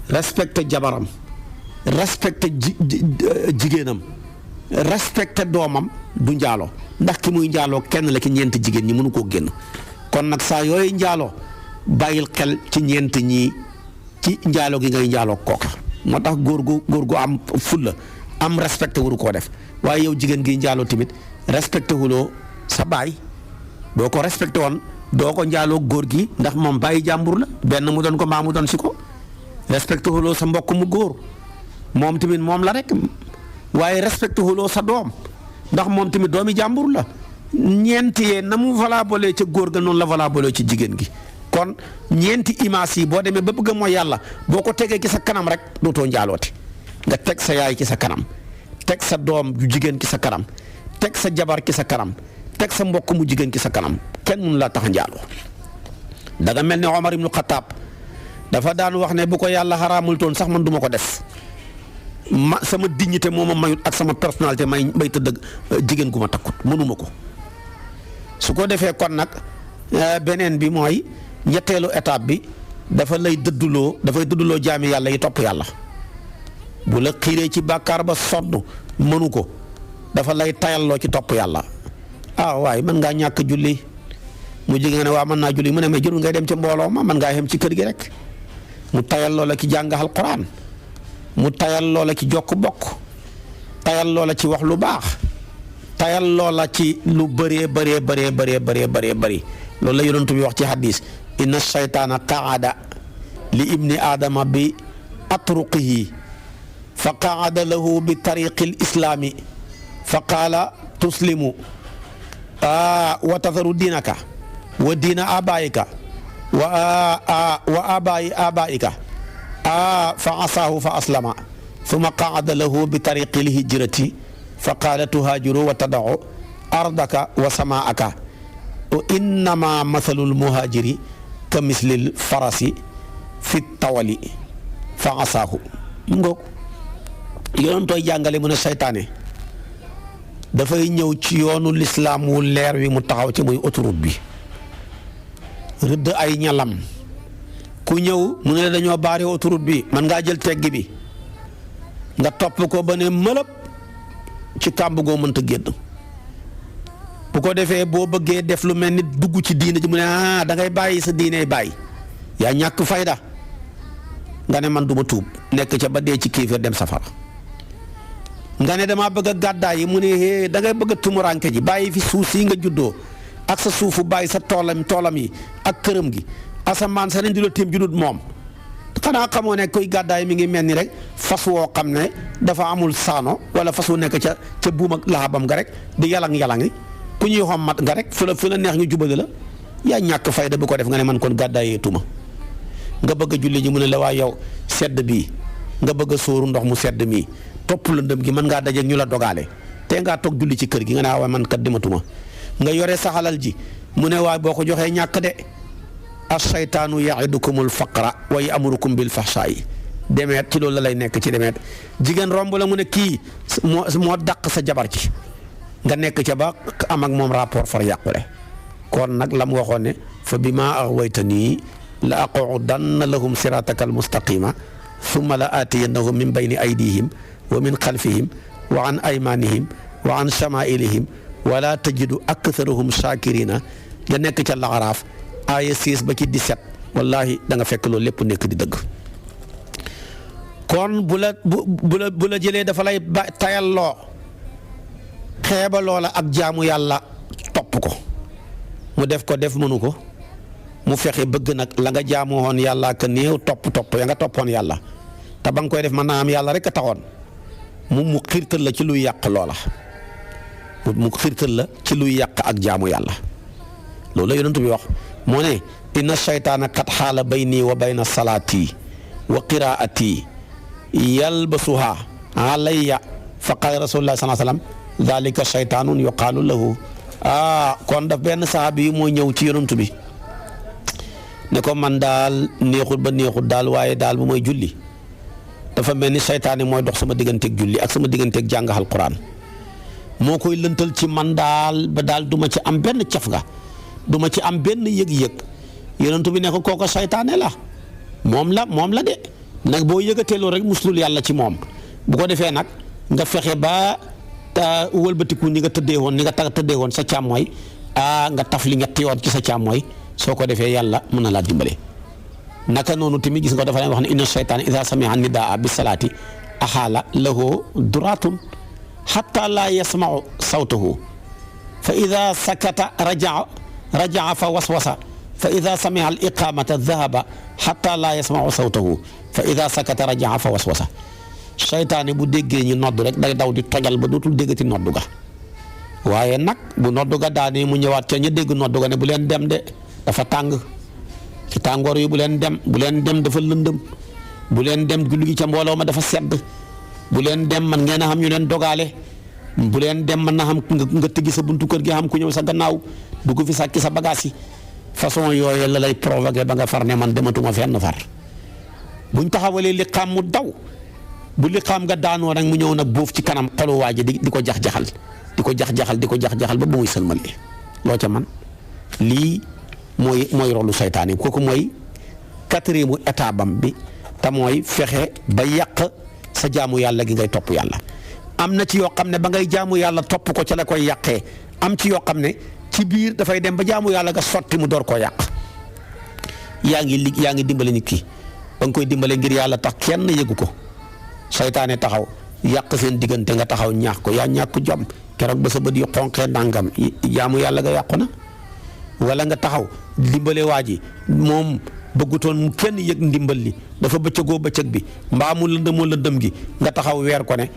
respecté jabaram respecté jigéenam respecté doomam du njaaloo ndax ki muy njaaloo kenn la ki ñeenti jigéen ñi mënu koo génn kon nag saa yooyu njaaloo bàyyil xel ci ñeent ñii ci njaaloo gi ngay njaaloo kooka moo tax góor gu am fulla am respecté waru koo def waaye yow jigéen gi njaaloo tamit respecté wuloo sa baay boo ko respecté woon doo ko njaaloo góor gi ndax moom bàyyi jàmbur la benn mu doon ko maa mu doon si ko respecté wuloo sa mbokk mu góor moom tamit moom la rek waaye respecté wuloo sa doom ndax moom tamit doomi jàmbur la ñeenti yee na mu valable ca góor ga noonu la valable ci jigéen gi kon ñeenti image yi boo demee ba bëgg mooy yàlla boo ko tegee ci sa kanam rek dootoo njaalooti nga teg sa yaay ci sa kanam teg sa doom ju jigéen ci sa kanam teg sa jabar ci sa kanam teg sa mbokk mu jigéen ci sa kanam kenn mënu laa tax a njaaloo da nga mel ne Omar ibnu Xataab dafa daan wax ne bu ko yàlla xaraamul toon sax man duma ko def sama dignité moo ma mayut ak sama personnalité may tëdd jigéen gu ma takkut mënuma ko su ko defee kon nag beneen bi mooy ñetteelu étape bi dafa lay dafay dëdduloo jaami yàlla yi topp yàlla bu la xiiree ci bàkkaar ba sonn mënu ko dafa lay tayalloo ci topp yàlla waaye mën ngaa ñàkk julli mu jig nga ne mën naa julli mu ne mais jërul ngay dem ca mbooloo ma mën ngaa xem ci kër gi rek mu tayalloo la ci jàng alquran mu tayalloo la ci jokk bokk tayalloo la ci wax lu baax tayalloo la ci lu bëree bëri loolu la yonent bi wax ci hadis inna shaytaana qaada li ibni aadama bi atruqihi fa qaada lahu bi tariqi lislaami fa qaala tuslimu wa tadharu diinaka wa diina abaayika wa abaayi abaayika fa asaahu fa aslama summa qaada lahu bi tariqi lhijrati fa qaala tuhaajiru wa tadau ardaka wa samaaka innama mathalul muhaajiri ka mislil farasi fi tawali fa asaahu mu ngoog yoon tooy jàngale mu ne seytaane dafay ñëw ci yoonu lislaam wu leer wi mu taxaw ci muy autoroute bi rëdd ay ñalam ku ñëw mu ne dañoo baari autoroute bi man ngaa jël tegg bi nga topp ko ba ne mëlëb ci kàmb goo mënta génn bu ko defee boo bëggee def lu mel ni dugg ci diine ji mu ne da ngay bàyyi sa diine bàyyi yaa ñàkk fayda nga ne man du ma tuub nekk ca ba dee ci kéefër dem safara nga ne damaa bëgg a gàddaay yi mu ne da ngay bëgg a tumuranke ji bàyyi fi suuf si nga juddoo ak sa suufu bàyyi sa toolam yi ak këram gi asamaan sa nañ di la téem ju dut moom xanaa xamoo ne koy gàddaay mi ngi mel ni rek fas woo xam ne dafa amul saano wala fas wu nekk ca buum ak laxabam nga rek di yalang-yalangi ku ñuy xommat nga rek fu la neex ñu jubale la yaa ñàkk fayda bu ko def nga ne man kon gàddaayee tuma nga bëgg a julli ji mu ne la waa yow sedd bii nga bëgg a sóoru ndox mu sedd mii topp lëndëm gi mën ngaa daje ñu la dogaale te ngaa toog julli ci kër gi nga ne waaye man kat dematuma nga yore sa xalal ji mu ne waaye boo ko joxee ñàkk de as-saytaanu ya'idukumul faqra wa ya'murukum bil fahshaa'i demeet ci loolu la lay nekk ci demeet jigéen romb la mu ne kii moo dàq sa jabar ci nga nekk ca ba am ak moom rapport far yàqule kon nag la mu waxoon ne fa bimaa aghwaytanii la aqudanna lahum siraataka almustaqima summa la aatiyannahum min bayni aydihim wa min xalfihim wa an aymanihim wa an shamaa'ilihim wala tajidu aktharahum shaakirina nga nekk ca laxaraaf aaya 6 ba ci 17 wallahi da nga fekk loolu lépp nekk di dëgg kon bu la jëlee dafa lay tayalloo xeebaloo la ak jaamu yàlla topp ko mu def ko def mënu ko mu fexe bëgg nag la nga jaamu woon yàlla ak néew topp ya nga toppoon yàlla te ba nga koy def mën naa am yàlla rek a taxoon mu xiirtal la ci luy yàq loola mu xiirtal la ci luy yàq ak jaamu yàlla loolu la yonent bi wax moo ne inna shaytaana qad xaala bayni wa bayna salaati wa qiraati yalbasuha alayya fa qaala rasulullah sallallahu alayhi wa sallam dalika shaytaanun yuqaalu lahu kon daf benn sahabi yi moo ñëw ci yonent bi ne ko man daal neexut ba neexut daal waaye daal bu may julli dafa mel ni seytaane mooy dox sama digganteeg julli ak sama digganteeg jàng alquran moo koy lëntal ci man daal ba daal du ma ci am benn caf nga du ma ci am benn yëg-yëg yonent bi ne ko kooko seytaane la moom la de nag boo yëgatee loolu rek muslul yàlla ci moom bu ko defee nag nga fexe ba wëlbatiku ni nga tëddee woon sa càmmooy nga taf li ñetti yoon ci sa càmmooy soo ko defee yàlla mën na laa dimbale naka noonu tamit gis nga dafa leen wax ne inna shaytaana idaa sami'a nidaa bi salaati axaala lahu duraatun xatta laa yasma'u sawtahu fa idaa sakata raja'a fa waswasa fa idaa sami'a al iqaamata dahaba xatta laa yasma'u sawtahu fa idaa sakata raja'a fa waswasa seytaane bu déggee ñi nodd rek day daw di tojal ba dootul déggati noddu ga waaye nag bu noddu ga daanee mu ñëwaat ca ña dégg noddu ga ne bu leen dem de dafa tàng ci tàngoor yi bu leen dem dafa lëndëm bu leen dem julli gi ca mbooloo ma dafa sedd bu leen dem man ngeen a xam ñu leen dogaale bu leen dem mën na xam nga tëggi sa buntu kër gi xam ku ñëw sa gannaaw dugg fi sàcc sa bagage yi façon yooyu la lay provoqué ba nga far ne man dematuma fenn far buñ taxawalee li xam mu daw bu li xam nga daanoo rek mu ñëw nag boof ci kanam xolu waa ji di ko jax-jaxal ba bu muy sëlmale loo ca man lii mooy rolu saytaane kooku mooy 4e étape bam bi te mooy fexe ba yàq sa jaamu yàlla gi ngay topp yàlla. am na ci yoo xam ne ba ngay jaamu yàlla topp ko ca la koy yàqee am ci yoo xam ne ci biir dafay dem ba jaamu yàlla nga sotti mu door koo yàq. yaa ngi dimbale nit ki ba nga koy dimbale ngir yàlla tax kenn yëgu ko saytaane taxaw yàq seen diggante nga taxaw ñaax ko yaa ñàkk jom keroog ba sa bët yu xonqee ndàngam jaamu yàlla nga yàqu na. wala nga taxaw dimbale waa ji moom bëggutoon mu kenn yëg ndimbal li dafa bëccëgoo bëccëg bi mbaa mu lëndëmoo lëndëm gi nga taxaw weer ko ne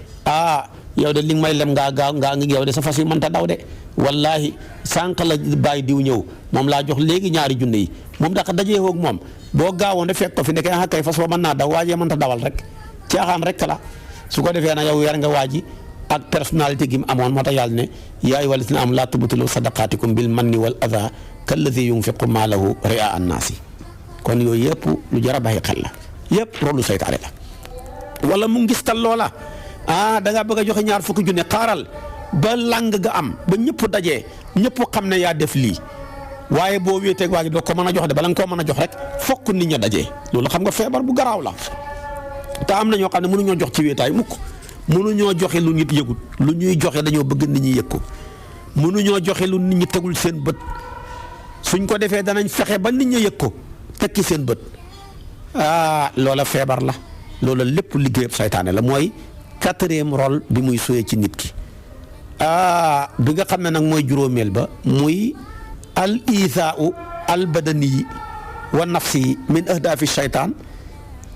yow de li nga may lem ngaa ngi yow de sa fas yi mënta daw de wallaahi sànq la bàyyi diw ñëw moom laa jox léegi ñaari junne yi moom dafa dajee woog moom boo gaawoon de fekk ko fi nekkee kay fas wa mën naa daw waajee mënta dawal rek caaxaan rek la su ko defee na yow weer nga waa ji ak personnalité gi mu amoon moo tax yàlla ne yaa ayyuhal lazina aamanu laa tubtilu sadaqaatikum bil manni wal adaa kallazi yunfiqu maalahu ri'aa an-naasi kon yooyu yëpp lu jar a bàyyi xel la yëpp rolu saytaane la. wala mu ngistal loola da ngaa bëgg a joxe ñaar fukki junne xaaral ba lang ga am ba ñëpp dajee ñëpp xam ne yaa def lii waaye boo wéeteeg waa ji doo ko mën a jox de bala nga koo mën a jox rek fokk nit ña dajee loolu xam nga feebar bu garaaw la te am na ñoo xam ne mënuñoo jox ci wéetaay mukk mënuñoo joxe lu nit yëgut lu ñuy joxe dañoo bëgg nit ñi yëg ko mënuñoo joxe lu nit ñi tegul seen bët suñ ko defee danañ fexe ba nit ñi yëg ko tekki seen bët loola feebar la loola lépp liggéeyab saytaane la mooy 4e rôle bi muy suyee ci nit ki bi nga xam ne nag mooy juróomeel ba muy al isaau al badani wa nafsihi min ahdaafi shaytaan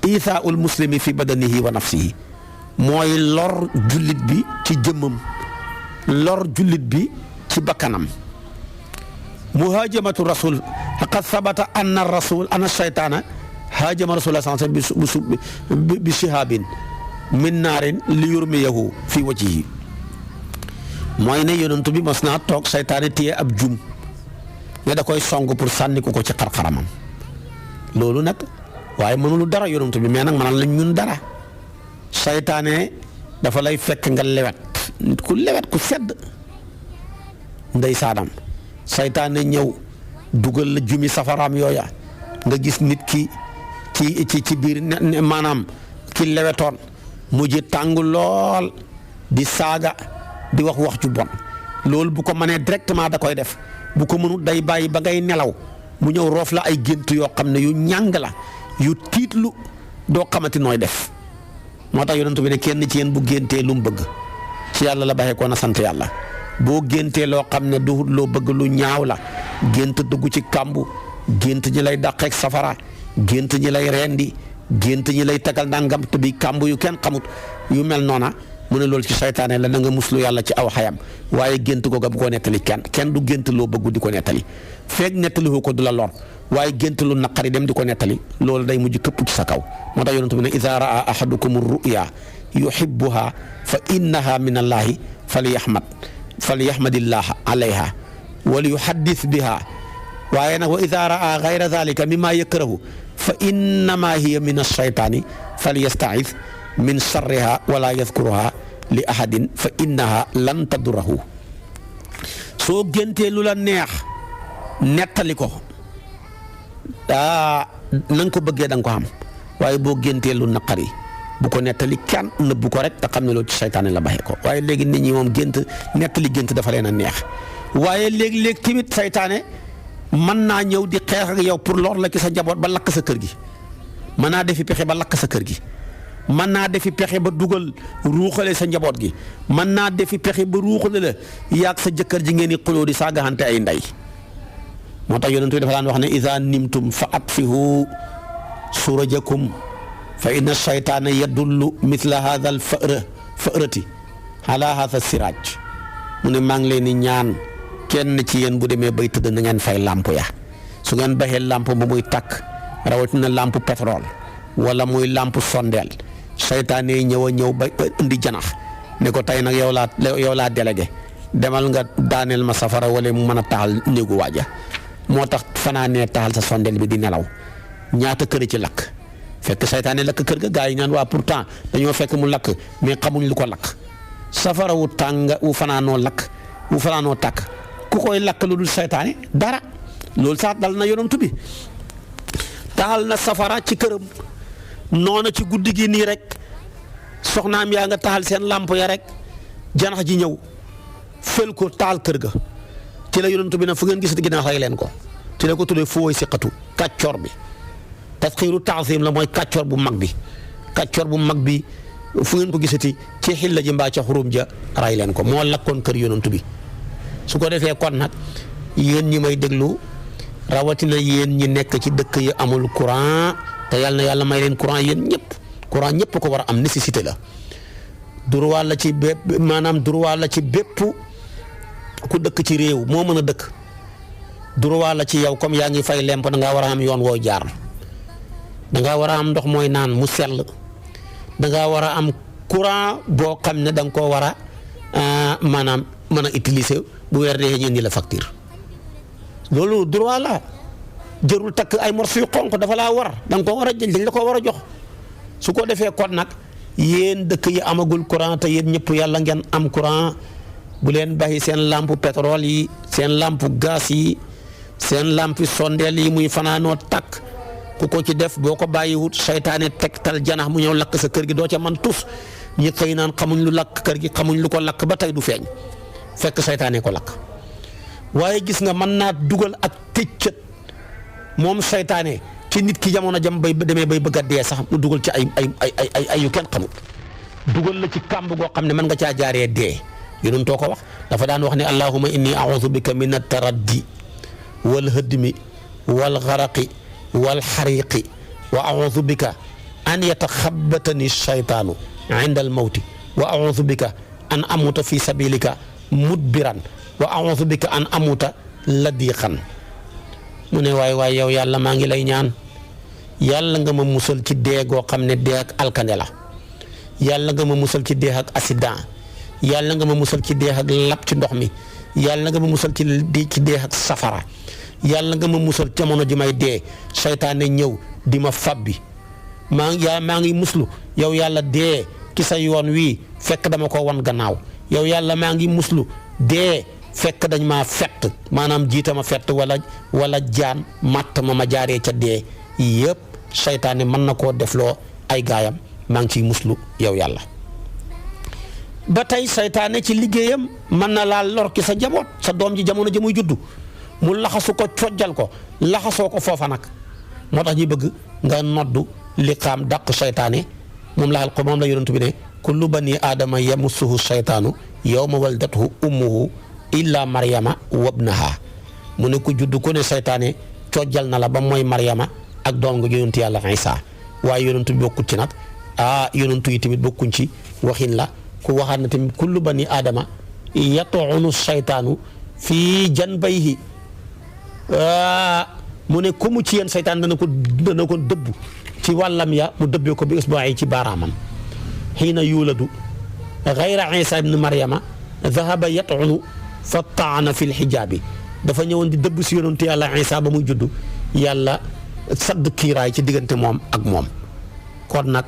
isaaul muslimi fi badanihi wa nafsihi mooy lor jullit bi ci jëmmam lor jullit bi ci bakkanam muhaajamatu rasul qad sabata anna rasul anna shaytaana haajama rasulullah sallallahu alayhi wa sallam bi shihaabin min naarin li yurmiyahu fi wajhihi mooy ne yonent bi mos naa toog saytaane téye ab jum ne da koy song pour sànni ko ci xar-xaramam loolu nag waaye mënulu dara yonent bi mais nag mënal lañ ñun dara saytaane dafa lay fekk nga lewet nit ku lewet ku sedd ndeysaanam saytaane ñëw dugal la jumi safaraam yooya nga gis nit ki ci biir maanaam ki lewetoon mujj tàng lool di saaga di wax ju bon loolu bu ko mënee directement da koy def bu ko mënut day bàyyi ba ngay nelaw mu ñëw roof la ay gént yoo xam ne yu ñàng la yu tiitlu doo xamati nooy def moo tax yonent bi ne kenn ci yéen bu géntee lu mu bëgg ci yàlla la baxee ko na sant yàlla boo géntee loo xam ne du loo bëgg lu ñaaw la gént dugg ci kàmbu gént ñi lay dàqeeg safara gént ñi lay rendi gént ñi lay tagal nangam te bi kàmb yu kenn xamut yu mel noona mu ne loolu ci saytaane la na nga muslu yàlla ci aw xayam waaye gént googa bu ko nettali kenn du gént loo bëggu di ko nettali feeg nettali ko du la lor waaye gént lu naqari dem di ko nettali loolu day mujj këpp ci sa kaw moo tax yonent bi ne iza raa ahadukum ruya yuhibbuha fa innaha min allahi falyahmadillaha alayha wal yuhaddis biha waaye nag wa iza raa gayra dhalika mimma yakrahu fa innama hiya min ash-shaytani falyasta'idh min sharriha wala yadhkuruha li ahadin fa innaha lan tadurrahu soo géntee lu la neex nettali ko na nga ko bëggee da nga ko xam waaye boo géntee lu naqari bu ko nettali kenn nëbbu ko rek te xam ne loolu ci saytaane la baxee ko waaye léegi nit ñi moom nettali gént dafa leen a neex waaye léegi tamit saytaane mën naa ñëw di xeex ak yow pour lor la ci sa njaboot ba lakk sa kër gi mën naa defi pexe ba lakk sa kër gi mën naa defi pexe ba dugal ruuxale sa njaboot gi mën naa defi pexe ba ruuxale la yaag sa jëkkër ji ngeen di xuloo di saagaxante ay ndey moo tax yonent bi dafa daan wax ne iza nimtum fa atfihu surajakum fa inna shaytaana yadullu mithla hadha al fa'rati ala hadha siraj mu ne maa ngi leen di ñaan kenn ci yéen bu demee bay tëdd na ngeen fay lamp ya su ngeen baxee lamp ba muy takk rawatina lamp pétrole wala muy lamp sondeel saytaane yi ñëw ba indi janax ne ko tey nag yow laa délégué demal nga daaneel ma safara wala mu mën a taxal néegu waaja moo tax fanaanee taxal sa sondeel bi di nelaw ñaata kër ci lakk fekk saytaane lakk kër ga gaa yi ñaan waa pourtant dañoo fekk mu lakk mais xamuñ lu ko lakk safara wu tàng wu fanaanoo lakk wu fanaanoo takk ku koy lakk lu dul saytaane dara. loolu sax dal na yonent bi taal na safara ci këram noona ci guddi gi nii rek soxnaam yaa nga taal seen làmp ya rek janax ji ñëw fël ko taal kër ga ci la yonent bi nag fu ngeen gisati ginnaaw rey leen ko ci la ko tuddee fooy siqatu kàccoor bi tasxiiru taazim la mooy kàccoor bu mag bi kàccoor bu mag bi fu ngeen ko gisati ci xilla ji mbaa ca xurum ja rey leen ko moo lakkoon kër yonent bi su ko defee kon nag yéen ñi may déglu rawatina yéen ñi nekk ci dëkk yi amul courant te yàlla may leen courant yéen ñëpp courant ñëpp ko war a am nécessité la droit la ci bépp maanaam droit la ci bépp ku dëkk ci réew moo mën a dëkk droit la ci yow comme yaa ngi fay lemp da ngaa war a am yoon woo jaar da ngaa war a am ndox mooy naan mu sell da ngaa war a am courant boo xam ne da nga koo war a maanaam mën a utiliser bu weer dee ñu indi la facture loolu droit la jërul takk ay morceaux yu xonq dafa laa war da nga koo war a jël dañ la ko war a jox su ko defee kon nag yéen dëkk yi amagul courant te yéen ñëpp yàlla ngeen am courant bu leen bàyyi seen lampe pétrole yi seen lampe gaz yi seen lampe sondeel yi muy fanaanoo takk ku ko ci def boo ko bàyyiwut seytaane tegtal janax mu ñëw lakk sa kër gi doo ca man tus ñi xëy naan xamuñ lu lakk kër gi xamuñ lu ko lakk ba tey du feeñ fekk seytaane ko lakk waaye gis nga mën naa dugal ak tëccët moom seytaane ci nit ki jamono jam bay demee bay bëgg a dee sax mu dugal ci ay yu kenn xamut dugal la ci kàmb goo xam ne mën nga caa jaaree dee yéen too ko wax dafa daan wax ne allahumma inni a'udhu bika min at-taraddi wal hadmi wal gharaqi wal xariqi wa a'udhu bika an yataxabbatani shaytaanu inda al mawti wa a'udhu bika an amuta fi sabilika mudbiran wa a'udhu bika an amuta ladiqan mu ne waay yow yàlla maa ngi lay ñaan yàlla nga ma musal ci dee goo xam ne dee ak alkande la yàlla nga ma musal ci dee ak accident yàlla nga ma musal ci dee ak lap ci ndox mi yàlla nga ma musal ci dee ak safara yàlla nga ma musal jamono ji may dee seytaane ñëw di ma fabbi maa ngi muslu yow yàlla dee ki sa yoon wii fekk dama ko wan gannaaw yow yàlla maa ngi muslu dee fekk dañ maa fett maanaam jiita ma fett wala jaan matt ma jaaree ca dee yëpp seytaane mën na koo defloo ay gaayam maa ngi ciy muslu yow yàlla ba tey seytaane ci liggéeyam mën na laal lor ki sa jaboot sa doom ji jamono ji muy juddu mu laxasu ko cojjal ko laxasoo ko foofa nag moo tax ñuy bëgg nga noddu liqaam dàq seytaane moom la yonent bi ne kullu bani aadama yamussuhu seytaanu yawma waldathu ummuhu illa maryama wabnaha mu ne ku judd ku ne seytaane cojjal na la ba mooy maryama ak doom nga yonent yàlla Isa waaye yonent bi bokkut ci nag yonent yi tamit bokkuñ ci waxin la ku waxaat na tamit kullu bani aadama yat'unu seytaanu fii janbayhi mu ne ku mu ci yéen seytaan dana ko dëbb ci wàllam ya mu dëbbee ko bi isbaay ci baaraamam xiina yuuladu gayra Isa ibn maryama dhahaba yat'unu fa taana fi lxijaabi dafa ñëwoon di dëbb si yonentu yàlla Isa ba muy juddu yàlla sadd kiiraay ci diggante moom ak moom kon nag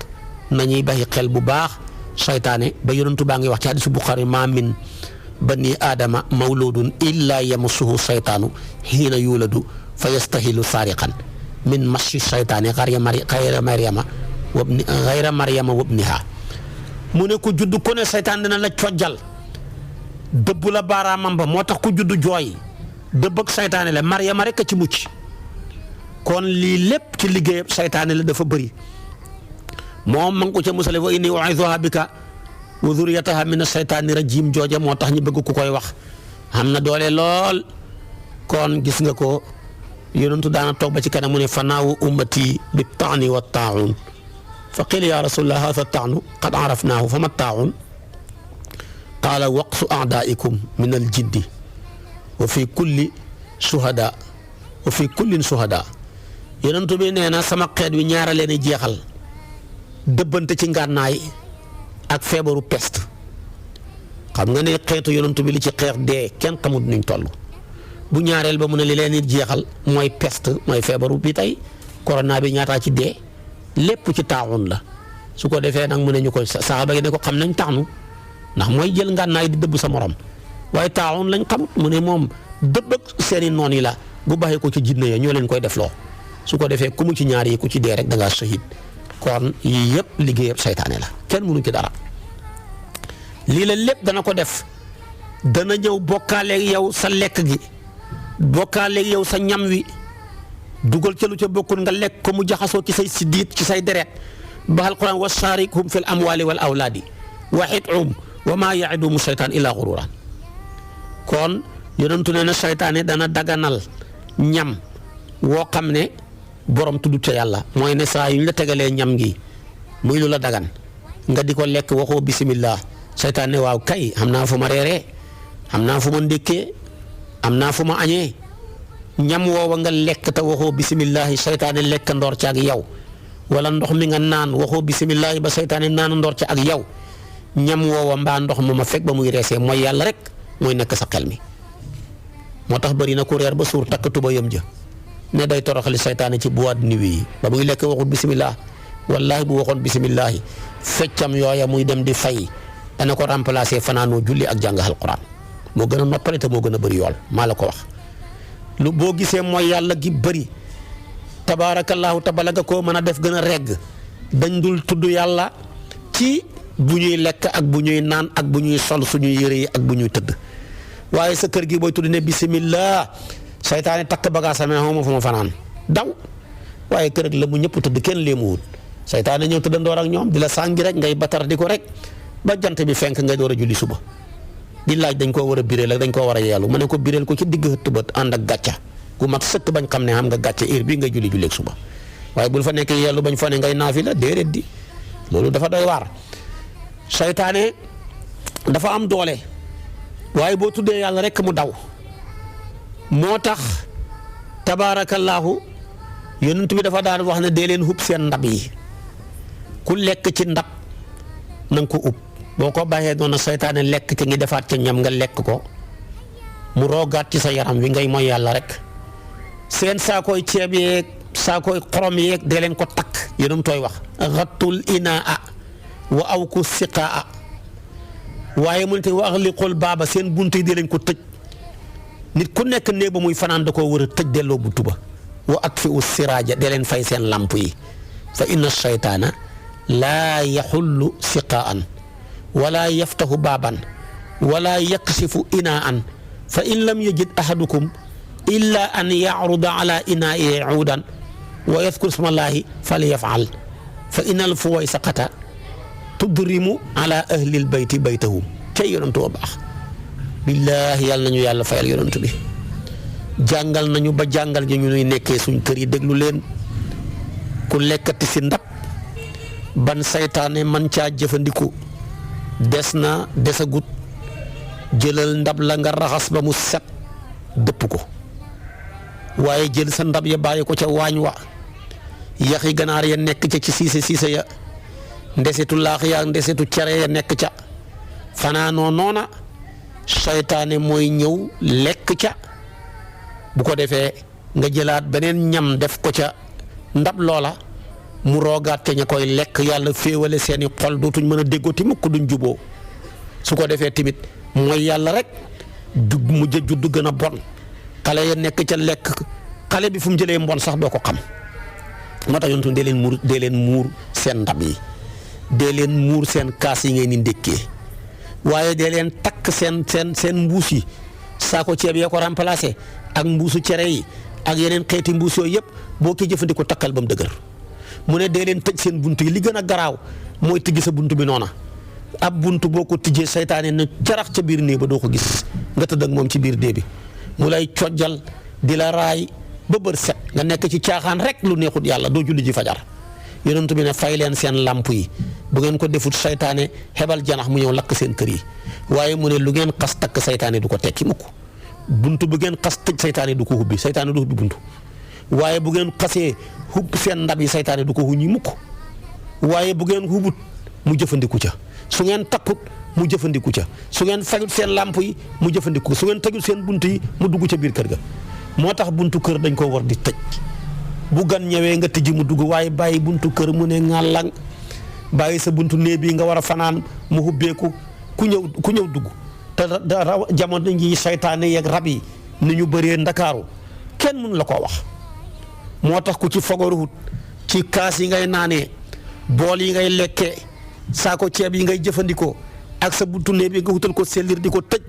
nañuy bàyyi xel bu baax seytaane ba yonentu baa ngi wax ci hadisu Buxaari maa min bani aadama mawludun illa yamassuhu seytaanu xiina yuuladu fa yastahilu saariqan min massi seytaani gayra maryama wabniha mu ne ku judd ku ne seytaan dina la cojjal dëbb la baaraamam ba moo tax ku judd jooy dëbb ak seytaane la maryama rek a ci mucc kon lii lépp ci liggéeyam seytaane la dafa bëri moom ma ngi ko ca musale wa inni u'iizuha bika wa zurriyataha mina seytaani rajiim jooja moo tax ñu bëgg ku koy wax am na doole lool kon gis nga ko yonentu daana toog ba ci kanam mu ne fanaawu ummati bi taani wa taa'un fa qiila ya rasulallah haadha taanu qad arafnaahu fa ma taa'un qaala waqsu a'daa'ikum min al-jiddi wa fi kulli shuhadaa wa fi kullin shuhadaa yonentu bi nee na sama xeet wi ñaara leen jeexal dëbbante ci ngànnaay ak feebaru peste xam nga ne xeetu yonentu bi li ci xeex dee kenn xamut nuñ toll bu ñaareel ba mu ne li leen it jeexal mooy peste mooy feebaru bi tey corona bi ñaataa ci dee lépp ci taaxun la su ko defee nag mu ne ñu ko saxaaba yi ne ko xam nañ taxnu ndax mooy jël ngànnaay di dëbb sa morom waaye taaxun lañ xamut mu ne moom dëbb ak seeni noon yi la bu baxee ko ci jinne ya ñoo leen koy defloo su ko defee ku mu ci ñaar yi ku ci dee rek da ngaa shahid kon yii yëpp liggéeyam saytaane la kenn mënu ci dara lii la lépp dana ko def dana ñëw bokkaaleeg yow sa lekk gi bokkaaleeg yow sa ñam wi dugal ca lu ca bokkul nga lekk ko mu jaxasoo ci say siddiit ci say deret ba alquran wa shaarikhum fil amwaali wal awlaadi wa id'hum wa maa ya'iduhum shaytaan illaa ghuruuran kon yonentu ne na seytaane dana daganal ñam woo xam ne borom tudd ca yàlla mooy ne saa yu ñu la tegalee ñam gi muy lu la dagan nga di ko lekk waxoo bisimilah seytaane waaw kay xam naa fu ma reeree xam naa fu ma ndékkee am naa fu ma añee ñam woowa nga lekk te waxoo bisimilah seytaane lekk ndoor ca ak yow wala ndox mi nga naan waxoo bisimilah ba seytaane naan ndoor ca ak yow ñam woowa mbaa ndox mu ma fekk ba muy reesee mooy yàlla rek mooy nekk sa xel mi. moo tax bëri na ku reer ba suur takk tuba yëm ja ne day toroxali seytaane ci boîte de nuit yi ba muy lekk waxul bisimilah wallaahi bu waxoon bisimilah feccam yooya muy dem di fay dana ko remplacer fanaanoo julli ak jàng alquran moo gën a noppale te moo gën a bëri yool maa la ko wax. lu boo gisee mooy yàlla gi bëri tabaarakallaahu te bala nga koo mën a def gën a regg dañ dul tudd yàlla ci bu ñuy lekk ak bu ñuy naan ak bu ñuy sol suñuy yére yi ak bu ñuy tëdd. waaye sa kër gi booy tudd ne bisimilah saytaane takk bagaasam xaw ma fu ma fanaan daw waaye kër ak la mu ñëpp tëdd kenn lee mu wut saytaane ñëw tëddandoor ak ñoom di la sàngi rek ngay batar di ko rek ba jant bi fenk ngay door a julli suba di laaj dañ koo war a bireel ak dañ koo war a yeelu ma ne ko bireel ko ci digg xëtt ba ànd ak gàcca gu mat sëkk bañ xam ne xam nga gàcca heure bii ngay julleeg suba waaye bul fa nekkee yeelu bañ fa ne ngay naafi la déedéet di loolu dafa doy waar saytaane dafa am doole. waaye boo tuddee yàlla rek mu daw moo tax tabaarakallaahu yonent bi dafa daan wax ne dee leen hub seen ndab yi ku lekk ci ndab na nga ko ub boo ko bàyyee noonu seytaane lekk ci ngi defaat ca ñam nga lekk ko mu roogaat ci sa yaram wi ngay mooy yàlla rek seen saakooy ceeb yeeg saakooy xorom yeeg dee leen ko takk yéenum tooy wax xattul inaa wa aw ku siqaa waaye mu ne te wax li xool baaba seen bunt yi di leen ko tëj nit ku nekk néeg ba muy fanaan da koo war a tëj delloo buntu ba wa atfi u siraaja de leen fay seen lamp yi fa inna shaytaana laa yaxullu siqaan wala yaftahu baaban wala yaksifu inaan fa in lam yajid ahadukum illa an yacruda ala inaa'i cuudan wa yadkur smallahi falyafal fa inna al fuwaysaqata tudrimu ala ahlil bayti baytahum cay yonantu ba baax billaahi yàlla nañu yàlla fayal yonantu bi jàngal nañu ba jàngal ñu ñuy nekkee suñ kër yi déglu leen ku lekkati si ndab ban saytaane man caa jëfandiku des na desagut jëlal ndab la nga raxas ba mu set dëpp ko waaye jël sa ndab ya bàyyi ko ca waañ wa yaxi ganaar ya nekk ca ci siise ya ndesetu laax yaa ndesetu cere ya nekk ca fanaanoo noona saytaane mooy ñëw lekk ca bu ko defee nga jëlaat beneen ñam def ko ca ndab loola mu roogaat ca ña koy lekk yàlla féewale seeni xol dootuñ mën a déggooti mukk duñ juboo su ko defee tamit mooy yàlla rek mujj judd gën a bon xale ya nekk ca lekk xale bi fu mu jëlee mbon sax doo ko xam moo tax yontu dee leen muur seen ndab yi dee leen muur seen kaas yi ngeen di ndékkee waaye dee leen takk seen mbuus yi saako ceeb yee ko remplacé ak mbuusu cere yi ak yeneen xeeti mbuus yooyu yëpp boo koy jëfandikoo takkal ba mu dëgër mu ne dee leen tëj seen bunt yi li gën a garaaw mooy tijji sa bunt bi noona ab bunt boo ko tijjee saytaane na carax ca biir néeg ba doo ko gis nga tëdd ak moom ci biir dee bi mu lay cojjal di la raay ba bër set nga nekk ci caaxaan rek lu neexut yàlla doo julli ji fajar yonent bi ne fay leen seen làmp yi bu ngeen ko defut saytaane xebal janax mu ñëw lakk seen kër yi waaye mu ne lu ngeen xas takk saytaane du ko tekki mukk buntu bu ngeen xas tëj saytaane du ko hubbi saytaane du hubbi buntu waaye bu ngeen xasee hub seen ndab yi saytaane du ko huñi mukk waaye bu ngeen hubut mu jëfandiku ca su ngeen takkut mu jëfandiku ca su ngeen fayut seen làmp yi mu jëfandiku su ngeen tëjut seen bunt yi mu dugg ca biir kër ga moo tax buntu kër dañ ko war di tëj bu gan ñëwee nga tëji mu dugg waaye bàyyi buntu kër mu ne ŋàllang bàyyi sa buntu néeg bi nga war a fanaan mu hubbeeku ku ñëw dugg te jamono ji saytaane yeeg rab yi ni ñu bëree ndakaaru kenn mënu la koo wax moo tax ku ci fogoruwut ci kaas yi ngay naanee bool yi ngay lekkee saako ceeb yi ngay jëfandikoo ak sa buntu néeg bi nga wutal ko sellir di ko tëj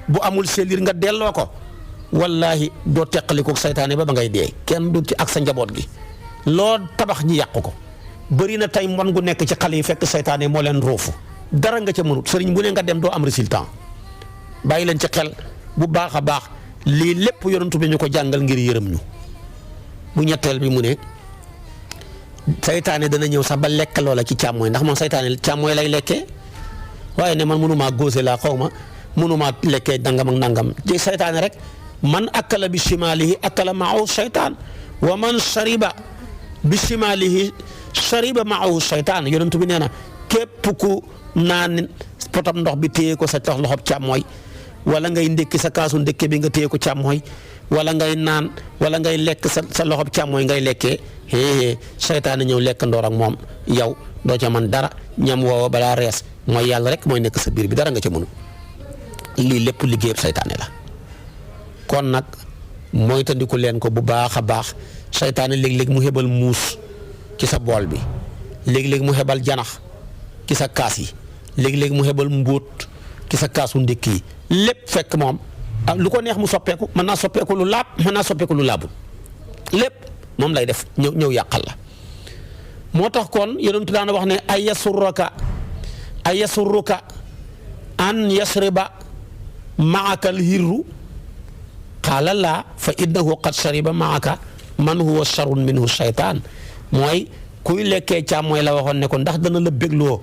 bu amul sellir nga delloo ko wallaahi doo teqalikoo saytaane ba ngay dee kenn du ci ak sa njaboot gi loo tabax ñi yàq ko bëri na tey mbon gu nekk ci xale yi fekk saytaane moo leen roofu dara nga ca mënut sëriñ bu ne nga dem doo am résultat bàyyi leen ci xel bu baax a baax lii lépp yonentu bi ñu ko jàngal ngir yërëm ñu bu ñetteel bi mu ne saytaane dana ñëw sax ba lekk loola ci càmmooy ndax moom saytaane càmmooy lay lekkee waaye ne man mënumaa góose laa xaw ma mënumaa lekkee nangam ak nangam ci saytaane rek man akala bi shimaalihi akala maahu saytaan wa man shariba bi shimaalihi shariba maahu saytaan yonentu bi nee na képp ku naan potam ndox bi téye ko sa loxob càmmooy wala ngay ndékki sa kaasu ndékke bi nga téye ko càmmooy wala ngay naan wala ngay lekk sa loxob càmmooy ngay lekkee seytaane ñëw lekk ndoor ak moom yow doo ca man dara ñam woowa balaa rees mooy yàlla rek mooy nekk sa biir bi dara nga ca mënu lii lépp liggéeyab seytaane la kon nag mooy tandiku leen ko bu baax a baax seytaane léeg-léeg mu hebal muus ci sa bool bi léeg-léeg mu hebal janax ci sa kaas yi léeg-léeg mu hebal mbóot ci sa kaasu ndékki yi lépp fekk moom lu ko neex mu soppeeku mën naa soppeeku lu laab mën naa soppeeku lu laabul lépp moom lay def ñëw yàqal la moo tax kon yonentu daana wax ne ay yasurruka an yasriba maaka al hirru qaala laa fa innahu qad shariba maaka man huwa sharrun minhu shaytaan mooy kuy lekkee càmmooy la waxoon ne ko ndax dana la bégloo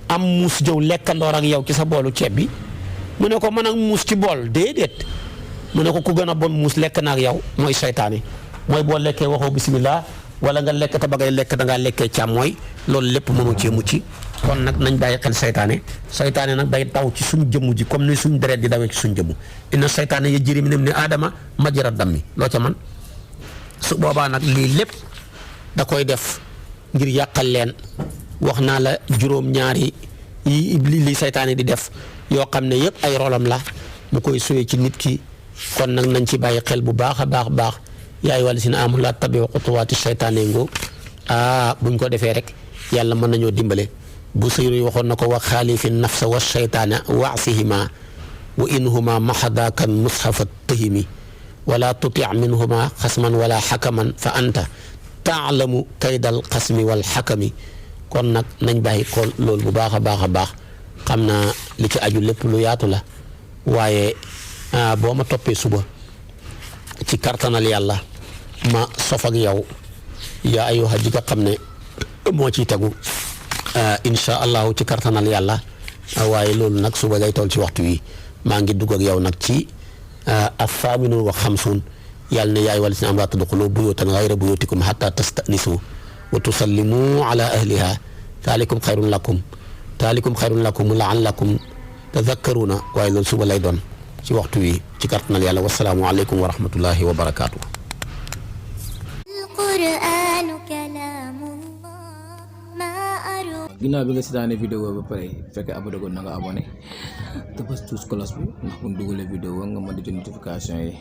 am muus jëw lekkandoor ak yow ci sa boolu ceeb bi mu ne ko mën ak muus ci bool déedéet mu ne ko ku gën a bon muus lekk na ak yow mooy seytaane mooy boo lekkee waxoo bisimilah wala nga lekk te ba ngay lekk da ngaa lekkee càmmooy loolu lépp mënoo cee mucc kon nag nañ bàyyi xel seytaane nag day daw ci suñ jëmm ji comme ni suñ deret di dawee ci suñ jëmm inna seytaane yajri min ibni aadama majra dammi loo ca man su boobaa nag lii lépp da koy def ngir yàqal leen wax naa la juróom-ñaari yi li seytaane di def yoo xam ne yëpp ay rolam la mu koy suyee ci nit ki kon nag nañ ci bàyyi xel bu baax a baax yaa ayyuhal lazina aamanu laa tattabi'u xutuwaati seytaane ngoo buñ ko defee rek yàlla mën nañoo dimbale bu Busiri waxoon na ko wa xaalifi nafsa wa seytaana waasihima wa inhuma maxadaakan mushafa tahimi wala tuti minhuma xasman wala xakaman fa anta taalamu kaydal xasmi wal xakami kon nag nañ bàyyi ko loolu bu baax a baax xam naa li ci aju lépp lu yaatu la waaye boo ma toppee suba ci kartanal yàlla ma sof ak yow yaa ayyuha ji nga xam ne moo ciy tegu incha allahu ci kartanal yàlla waaye loolu nag suba ngay toll ci waxtu wi maa ngi dugg ak yow nag ci affaaminu wa xamsuun yàlla ne yaay wala si am laa tadxulu buyuutan gayra buyuutikum xataa tastanisu wa tusallimu ala ahliha taalikum xayrun lakum laallakum tadakkaruuna waaye loolu suba lay doon ci waxtu wi ci kartanal yàlla wasalaamu aleykum wa rahmatullahi wa barakaatu. ginnaaw bi nga seetaanee vidéo ba pare fekkee abonné ko na nga abonné te bës tous cloche bi ndax bu ñu dugalee vidéo nga mën di jot notification yi.